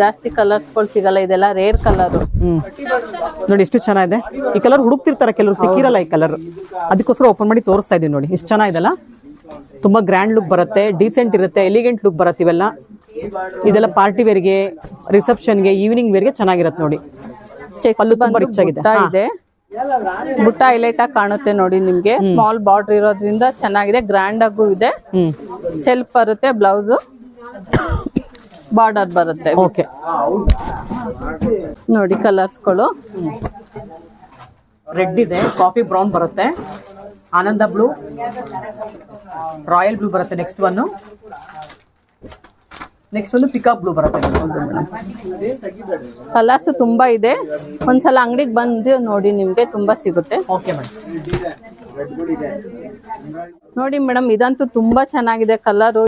ಜಾಸ್ತಿ ಕಲರ್ಸ್ಗಳು ಸಿಗಲ್ಲ. ಇದೆಲ್ಲ ರೇರ್ ಕಲರ್. ನೋಡಿ ಎಷ್ಟು ಚೆನ್ನಾಗಿದೆ. ಈ ಕಲರ್ ಹುಡುಕ್ತಿರ್ತಾರೆ ಕೆಲವರು, ಸಿಕ್ಕಿರಲ್ಲ ಈ ಕಲರ್. ಅದಕ್ಕೋಸ್ಕರ ಓಪನ್ ಮಾಡಿ ತೋರಿಸ್ತಾ ಇದೀನಿ ನೋಡಿ. ಎಷ್ಟು ಚೆನ್ನಾಗಿದೆಲ್ಲ, ತುಂಬಾ ಗ್ರ್ಯಾಂಡ್ ಲುಕ್ ಬರುತ್ತೆ, ಡೀಸೆಂಟ್ ಇರುತ್ತೆ, ಎಲಿಗೆಂಟ್ ಲುಕ್ ಬರುತ್ತೆ ಇವೆಲ್ಲ. ಇದೆಲ್ಲ ಪಾರ್ಟಿ ವೇರ್ಗೆ, ರಿಸೆಪ್ಷನ್ಗೆ, ಈವ್ನಿಂಗ್ ವೇರ್ಗೆ ಚೆನ್ನಾಗಿರುತ್ತೆ ನೋಡಿ. ಪಲ್ಲು ತುಂಬಾ ರಿಚ್ ಆಗಿದೆ. ಬುಟ್ಟ ಹೈಲೈಟ್ ಆಗಿ ಕಾಣುತ್ತೆ ನೋಡಿ ನಿಮ್ಗೆ. ಸ್ಮಾಲ್ ಬಾರ್ಡರ್ ಇರೋದ್ರಿಂದ ಚೆನ್ನಾಗಿದೆ, ಗ್ರ್ಯಾಂಡ್ ಆಗು ಇದೆ. ಸೆಲ್ಫ್ ಬರುತ್ತೆ, ಬ್ಲೌಸ್ ಬಾರ್ಡರ್ ಬರುತ್ತೆ. ಓಕೆ ನೋಡಿ ಕಲರ್ಸ್ಗಳು. ರೆಡ್ ಇದೆ, ಕಾಫಿ ಬ್ರೌನ್ ಬರುತ್ತೆ, ಆನಂದ ಬ್ಲೂ, ರಾಯಲ್ ಬ್ಲೂ ಬರುತ್ತೆ. ನೆಕ್ಸ್ಟ್ ಒಂದು ಪಿಕಾಕ್ ಬ್ಲೂ ಬರುತ್ತೆ. ಕಲರ್ಸ್ ತುಂಬಾ ಇದೆ. ಒಂದ್ಸಲ ಅಂಗಡಿಗೆ ಬಂದು ನೋಡಿ, ನಿಮ್ಗೆ ತುಂಬಾ ಸಿಗುತ್ತೆ. Okay madam. ನೋಡಿ ಮೇಡಮ್, ಇದಂತೂ ತುಂಬಾ ಚೆನ್ನಾಗಿದೆ ಕಲರ್.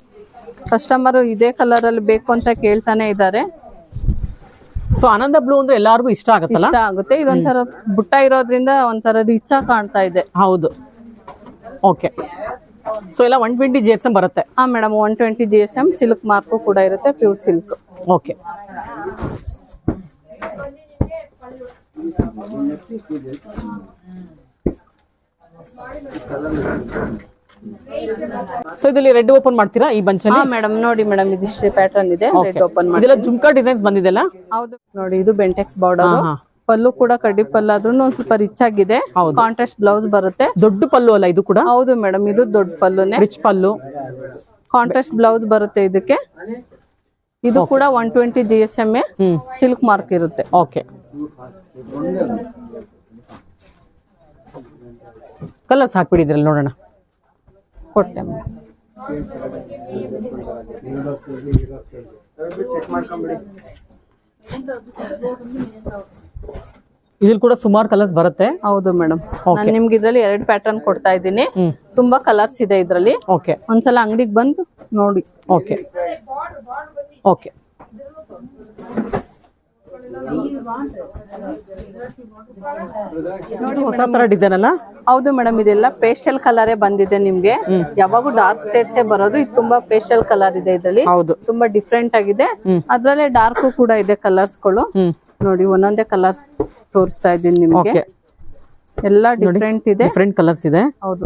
ಕಸ್ಟಮರ್ ಇದೇ ಕಲರ್ ಅಲ್ಲಿ ಬೇಕು ಅಂತ ಕೇಳ್ತಾನೆ ಇದ್ದಾರೆ. ಸೊ ಆನಂದ ಬ್ಲೂ ಅಂದ್ರೆ ಎಲ್ಲಾರ್ಗು ಇಷ್ಟ ಆಗುತ್ತಲ್ಲ? ಇಷ್ಟ ಆಗುತ್ತೆ. ಇದೊಂಥರ ಬುಟ್ಟ ಇರೋದ್ರಿಂದ ಒಂಥರ ರಿಚ್ ಆಗಿ ಕಾಣ್ತಾ ಇದೆ. ಹೌದು. ಓಕೆ, ಸೊ ಎಲ್ಲ 120 GSM ಬರುತ್ತೆ. ಹಾ ಮೇಡಮ್, 120 GSM. ಸಿಲ್ಕ್ ಮಾರ್ಕು ಕೂಡ ಇರುತ್ತೆ, ಪ್ಯೂರ್ ಸಿಲ್ಕ್. ಓಕೆ, ಸೊ ಇದರಲ್ಲಿ ರೆಡ್ ಓಪನ್ ಮಾಡ್ತೀರಾ ಈ ಬಂಚಲ್ಲಿ? ಹಾ ಮೇಡಮ್ ನೋಡಿ ಮೇಡಮ್, ಇದಿಷ್ಟೇ ಪ್ಯಾಟರ್ನ್ ಇದೆ. ರೆಡ್ ಓಪನ್ ಮಾಡಿ. ಇದೆಲ್ಲ ಜುಮ್ಕಾ ಡಿಸೈನ್ಸ್ ಬಂದಿದೆಲ್ಲ. ಹೌದು ನೋಡಿ, ಇದು ಬೆಂಟೆಕ್ಸ್ ಬಾರ್ಡರ್. ಪಲ್ಲು ಕೂಡ ಕಡ್ಡಿ ಪಲ್ಲು ಆದ್ರೂ ಒಂದ್ ಸ್ವಲ್ಪ ರಿಚ್ ಆಗಿದೆ. ಕಾಂಟ್ರಾಸ್ಟ್ ಬ್ಲೌಸ್ ಬರುತ್ತೆ. ದೊಡ್ಡ ಪಲ್ಲು ಅಲ್ಲ ಇದು ಕೂಡ? ಹೌದು ಮೇಡಮ್, ಇದು ದೊಡ್ಡ ಪಲ್ಲುನೇ, ರಿಚ್ ಪಲ್ಲು. ಕಾಂಟ್ರಾಸ್ಟ್ ಬ್ಲೌಸ್ ಬರುತ್ತೆ ಇದಕ್ಕೆ. ಇದು ಕೂಡ 120 GSM ಸಿಲ್ಕ್ ಮಾರ್ಕ್ ಇರುತ್ತೆ. ಓಕೆ, ಕಲರ್ಸ್ ಹಾಕ್ಬಿಡಿದ್ರಲ್ಲ, ನೋಡೋಣ. ಕೊಟ್ಟೆ ಇದ್ರಲ್ಲಿ ಕೂಡ ಸುಮಾರು ಕಲರ್ಸ್ ಬರುತ್ತೆ. ಹೌದು ಮೇಡಮ್, ನಾನು ನಿಮ್ಗೆ ಇದ್ರಲ್ಲಿ 2 ಪ್ಯಾಟರ್ನ್ ಕೊಡ್ತಾ ಇದ್ದೀನಿ. ತುಂಬಾ ಕಲರ್ಸ್ ಇದೆ ಇದ್ರಲ್ಲಿ. ಓಕೆ, ಒಂದ್ಸಲ ಅಂಗಡಿಗೆ ಬಂದು ನೋಡಿ. ಓಕೆ ಓಕೆ, ಹೊಸ ತರ ಡಿಸೈನ್ ಅಲ್ಲ? ಹೌದು ಮೇಡಮ್, ಇದೆಲ್ಲ ಪೇಸ್ಟಲ್ ಕಲರೇ ಬಂದಿದೆ ನಿಮ್ಗೆ. ಯಾವಾಗೂ ಡಾರ್ಕ್ ಶೇಡ್ಸ್ ಬರೋದು. ಇದು ತುಂಬಾ ಪೇಸ್ಟಲ್ ಕಲರ್ ಇದೆ ಇದರಲ್ಲಿ. ಹೌದು, ತುಂಬಾ ಡಿಫ್ರೆಂಟ್ ಆಗಿದೆ. ಅದ್ರಲ್ಲೇ ಡಾರ್ಕ್ ಕೂಡ ಇದೆ ಕಲರ್ಸ್ ಗಳು. ನೋಡಿ, ಒಂದೊಂದೇ ಕಲರ್ ತೋರಿಸ್ತಾ ಇದ್ದೀನಿ ನಿಮ್ಗೆ. ಎಲ್ಲ ಡಿಫ್ರೆಂಟ್ ಇದೆ, ಡಿಫ್ರೆಂಟ್ ಕಲರ್ಸ್ ಇದೆ. ಹೌದು,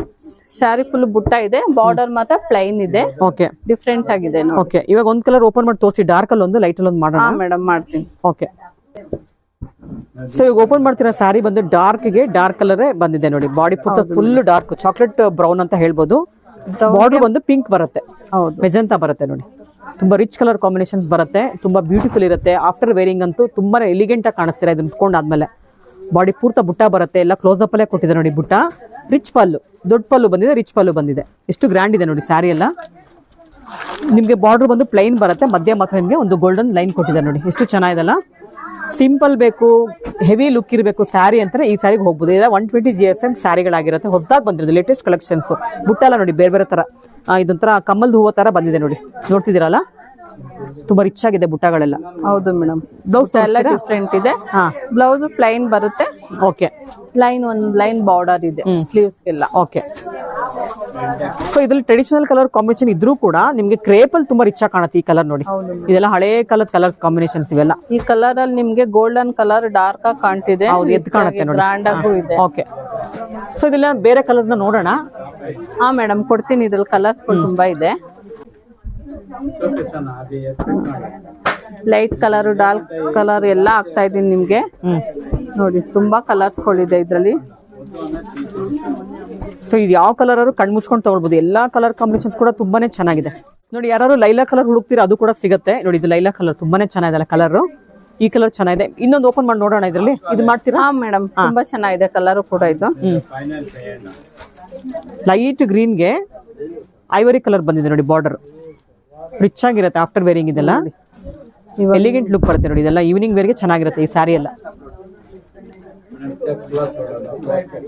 ಸ್ಯಾರಿ ಫುಲ್ ಬುಟ್ಟ ಇದೆ, ಬಾರ್ಡರ್ ಮಾತ್ರ ಪ್ಲೈನ್ ಇದೆ. ಓಕೆ, ಡಿಫ್ರೆಂಟ್ ಆಗಿದೆ. ಓಕೆ, ಇವಾಗ ಒಂದ್ ಕಲರ್ ಓಪನ್ ಮಾಡಿ ತೋರಿಸಿ. ಡಾರ್ಕ್ ಅಲ್ಲಿ ಒಂದು, ಲೈಟ್ ಅಲ್ಲಿ ಒಂದು ಮಾಡೋಣ. ಮೇಡಮ್ ಮಾಡ್ತೀನಿ. ಓಕೆ, ಸೊ ಈಗ ಓಪನ್ ಮಾಡ್ತೀರಾ ಸ್ಯಾರಿ ಬಂದು ಡಾರ್ಕ್ ಗೆ ಡಾರ್ಕ್ ಕಲರ್ ಬಂದಿದೆ ನೋಡಿ. ಬಾಡಿ ಪೂರ್ತಿ ಫುಲ್ ಡಾರ್ಕ್ ಚಾಕ್ಲೇಟ್ ಬ್ರೌನ್ ಅಂತ ಹೇಳ್ಬೋದು. ಬಾರ್ಡರ್ ಬಂದು ಪಿಂಕ್ ಬರುತ್ತೆ, ಹೌದು, ಮೆಜೆಂಟಾ ಬರುತ್ತೆ ನೋಡಿ. ತುಂಬಾ ರಿಚ್ ಕಲರ್ ಕಾಂಬಿನೇಷನ್ಸ್ ಬರುತ್ತೆ, ತುಂಬಾ ಬ್ಯೂಟಿಫುಲ್ ಇರುತ್ತೆ. ಆಫ್ಟರ್ ವೇರಿಂಗ್ ಅಂತೂ ತುಂಬಾ ಎಲಿಗೆಂಟ್ ಆಗಿ ಕಾಣಿಸ್ತೀರಾ ಇದನ್ನ ಉಟ್ಕೊಂಡಾದ್ಮೇಲೆ. ಬಾಡಿ ಪೂರ್ತಿ ಬುಟ್ಟ ಬರುತ್ತೆ, ಎಲ್ಲ ಕ್ಲೋಸ್ ಅಪ್ ಅಲ್ಲೇ ಕೊಟ್ಟಿದೆ ನೋಡಿ ಬುಟ್ಟ. ರಿಚ್ ಪಲ್ಲು, ದೊಡ್ಡ ಪಲ್ಲು ಬಂದಿದೆ, ರಿಚ್ ಪಲ್ಲು ಬಂದಿದೆ. ಎಷ್ಟು ಗ್ರ್ಯಾಂಡ್ ಇದೆ ನೋಡಿ ಸ್ಯಾರಿ ಎಲ್ಲ. ನಿಮ್ಗೆ ಬಾರ್ಡರ್ ಬಂದು ಪ್ಲೈನ್ ಬರುತ್ತೆ, ಮಧ್ಯ ಮಾತ್ರ ನಿಮ್ಗೆ ಒಂದು ಗೋಲ್ಡನ್ ಲೈನ್ ಕೊಟ್ಟಿದೆ ನೋಡಿ. ಎಷ್ಟು ಚೆನ್ನಾಗಿದೆಲ್ಲ. ಸಿಂಪಲ್ ಬೇಕು, ಹೆವಿ ಲುಕ್ ಇರಬೇಕು ಸ್ಯಾರಿ ಅಂತಾರೆ ಈ ಸ್ಯಾರಿಗೆ ಹೋಗ್ಬೋದು. ಇದೆಲ್ಲ 120 GSM ಸ್ಯಾರಿಗಳಾಗಿರುತ್ತೆ. ಹೊಸದಾಗಿ ಬಂದಿರೋದು, ಲೇಟೆಸ್ಟ್ ಕಲೆಕ್ಷನ್ಸ್. ಬುಟ್ಟ ಎಲ್ಲ ನೋಡಿ ಬೇರೆ ಬೇರೆ ತರ, ಇದೊಂಥರ ಕಮಲ್ದ ಹೂವು ತರ ಬಂದಿದೆ ನೋಡಿ. ನೋಡ್ತಿದ್ದೀರಲ್ಲ, ತುಂಬಾ ರಿಚ್ ಆಗಿದೆ ಬುಟ್ಟಗಳೆಲ್ಲ. ಹೌದು ಮೇಡಮ್. ಬ್ಲೌಸ್ ಎಲ್ಲ ಡಿಫ್ರೆಂಟ್ ಇದೆ. ಹಾ. ಬ್ಲೌಸ್ ಪ್ಲೈನ್ ಬರುತ್ತೆ. ಓಕೆ. ಒಂದು ಲೈನ್ ಬಾರ್ಡರ್ ಇದೆ ಸ್ಲೀವ್ಸ್ಗೆಲ್ಲ. ಓಕೆ. ಸೊ ಇದ್ರಲ್ಲಿ ಟ್ರೆಡಿಷನಲ್ ಕಲರ್ ಕಾಂಬಿನೇಷನ್ ಇದ್ರೂ ಕೂಡ ನಿಮ್ಗೆ ಕ್ರೇಪ್ ಅಲ್ಲಿ ತುಂಬಾ ರಿಚ್ ಆಗಿ ಕಾಣುತ್ತೆ ಈ ಕಲರ್ ನೋಡಿ. ಇದೆಲ್ಲ ಹಳೆ ಕಾಲದ ಕಲರ್ಸ್ ಕಾಂಬಿನೇಷನ್ಸ್ ಇವೆಲ್ಲ. ಈ ಕಲರ್ ಅಲ್ಲಿ ನಿಮ್ಗೆ ಗೋಲ್ಡನ್ ಕಲರ್ ಡಾರ್ಕ್ ಆಗಿ ಕಾಣ್ತಿದೆ. ಹೌದು, ಎದ್ದು ಕಾಣುತ್ತೆ ನೋಡಿ. ಬ್ರಾಂಡ್ ಆಗೂ ಇದೆ. ಓಕೆ. ಸೊ ಇದೆಲ್ಲ ಬೇರೆ ಕಲರ್ಸ್ ನ ನೋಡೋಣ. ಹಾ ಮೇಡಮ್, ಕೊಡ್ತೀನಿ. ಇದ್ರಲ್ಲಿ ಕಲರ್ಸ್ ತುಂಬಾ ಇದೆ. ಲೈಟ್ ಕಲರ್, ಡಾರ್ಕ್ ಕಲರ್ ಎಲ್ಲ ಆಗ್ತಾ ಇದೀನಿ ನಿಮ್ಗೆ. ನೋಡಿ ತುಂಬಾ ಕಲರ್ಸ್ ಗಳಿದೆ ಇದ್ರಲ್ಲಿ. ಸೊ ಇದು ಯಾವ ಕಲರ್ ಆದ್ರೂ ಕಣ್ ಮುಚ್ಕೊಂಡು ತಗೊಳ್ಬಹುದು. ಎಲ್ಲಾ ಕಲರ್ ಕಾಂಬಿನೇಷನ್ಸ್ ಕೂಡ ತುಂಬಾನೇ ಚೆನ್ನಾಗಿದೆ ನೋಡಿ. ಯಾರು ಲೈಲಾ ಕಲರ್ ಹುಡುಕ್ತೀರಾ ಅದು ಕೂಡ ಸಿಗುತ್ತೆ ನೋಡಿ. ಇದು ಲೈಲಾ ಕಲರ್ ತುಂಬಾನೇ ಚೆನ್ನಾಗಿದೆ ಕಲರ್. ಈ ಕಲರ್ ಚೆನ್ನಾಗಿದೆ. ಇನ್ನೊಂದು ಓಪನ್ ಮಾಡಿ ನೋಡೋಣ ಇದ್ರಲ್ಲಿ. ಇದು ಮಾಡ್ತೀರಾ? ಹಾ ಮೇಡಮ್, ತುಂಬಾ ಚೆನ್ನಾಗಿದೆ ಕಲರ್ ಕೂಡ ಇದು. ಲೈಟ್ ಗ್ರೀನ್ಗೆ ಐವರಿ ಕಲರ್ ಬಂದಿದೆ ನೋಡಿ. ಬಾರ್ಡರ್ ರಿಚ್ ಆಗಿರುತ್ತೆ ಆಫ್ಟರ್ ವೇರಿಂಗ್. ಇದೆಲ್ಲ ಎಲಿಗೆಂಟ್ ಲುಕ್ ಬರುತ್ತೆ ನೋಡಿ. ಇದೆಲ್ಲ ಈವ್ನಿಂಗ್ ವೇರ್ಗೆ ಚೆನ್ನಾಗಿರುತ್ತೆ ಈ ಸ್ಯಾರಿ ಎಲ್ಲ.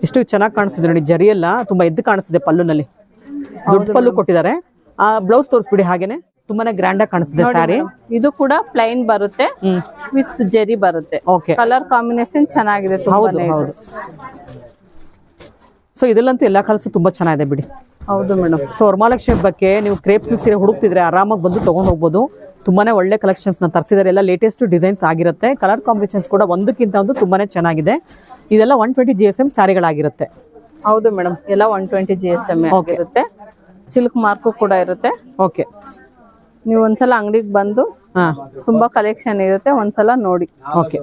ಎಷ್ಟು ಚೆನ್ನಾಗಿ ಕಾಣಿಸ್ತಿದೆ ನೋಡಿ. ಜರಿ ಎಲ್ಲ ತುಂಬಾ ಎದ್ದು ಕಾಣಿಸ್ತಿದೆ. ಪಲ್ಲುನಲ್ಲಿ ದೊಡ್ಡ ಪಲ್ಲು ಕೊಟ್ಟಿದ್ದಾರೆ. ಆ ಬ್ಲೌಸ್ ತೋರಿಸ್ಬಿಡಿ. ಹಾಗೇನೆ ತುಂಬಾನೇ ಗ್ರ್ಯಾಂಡ್ ಆಗಿ ಕಾಣಿಸ್ತಿದೆ ಸ್ಯಾರಿ. ಇದು ಕೂಡ ಪ್ಲೈನ್ ಬರುತ್ತೆ ವಿತ್ ಜರಿ ಬರುತ್ತೆ. ಓಕೆ. ಕಲರ್ ಕಾಂಬಿನೇಷನ್ ಚೆನ್ನಾಗಿದೆ. ಹೌದು ಹೌದು. ಸೊ ಇದೆಲ್ಲಂತೂ ಎಲ್ಲಾ ಕಲರ್ಸ್ ತುಂಬಾ ಚೆನ್ನಾಗಿದೆ ಬಿಡಿ. ಹೌದು ಮೇಡಮ್. ಸೊ ವರಮಹಾಲಕ್ಷ್ಮಿ ಹಬ್ಬಕ್ಕೆ ನೀವು ಕ್ರೇಪ್ ಸಿಲ್ಕ್ ಸೀರೆ ಹುಡುಕ್ತಿದ್ರೆ ಆರಾಮಾಗಿ ಬಂದು ತಗೊಂಡು ಹೋಗ್ಬೋದು. ತುಂಬಾನೇ ಒಳ್ಳೆ ಕಲೆಕ್ಷನ್ಸ್ ನ ತರಿಸಿದ್ದಾರೆ. ಎಲ್ಲ ಲೇಟೆಸ್ಟ್ ಡಿಸೈನ್ಸ್ ಆಗಿರುತ್ತೆ. ಕಲರ್ ಕಾಂಬಿನೇಷನ್ಸ್ ಕೂಡ ಒಂದಕ್ಕಿಂತ ಒಂದು ತುಂಬಾನೇ ಚೆನ್ನಾಗಿದೆ. ಇದೆಲ್ಲ 120 GSM ಸ್ಯಾರಿಗಳಾಗಿರುತ್ತೆ. ಹೌದು ಮೇಡಮ್, ಎಲ್ಲ 120 GSM ಇರುತ್ತೆ. ಸಿಲ್ಕ್ ಮಾರ್ಕು ಕೂಡ ಇರುತ್ತೆ. ಓಕೆ. ನೀವು ಒಂದ್ಸಲ ಅಂಗಡಿಗೆ ಬಂದು ತುಂಬಾ ಕಲೆಕ್ಷನ್ ಇರುತ್ತೆ, ಒಂದ್ಸಲ ನೋಡಿ. ಓಕೆ.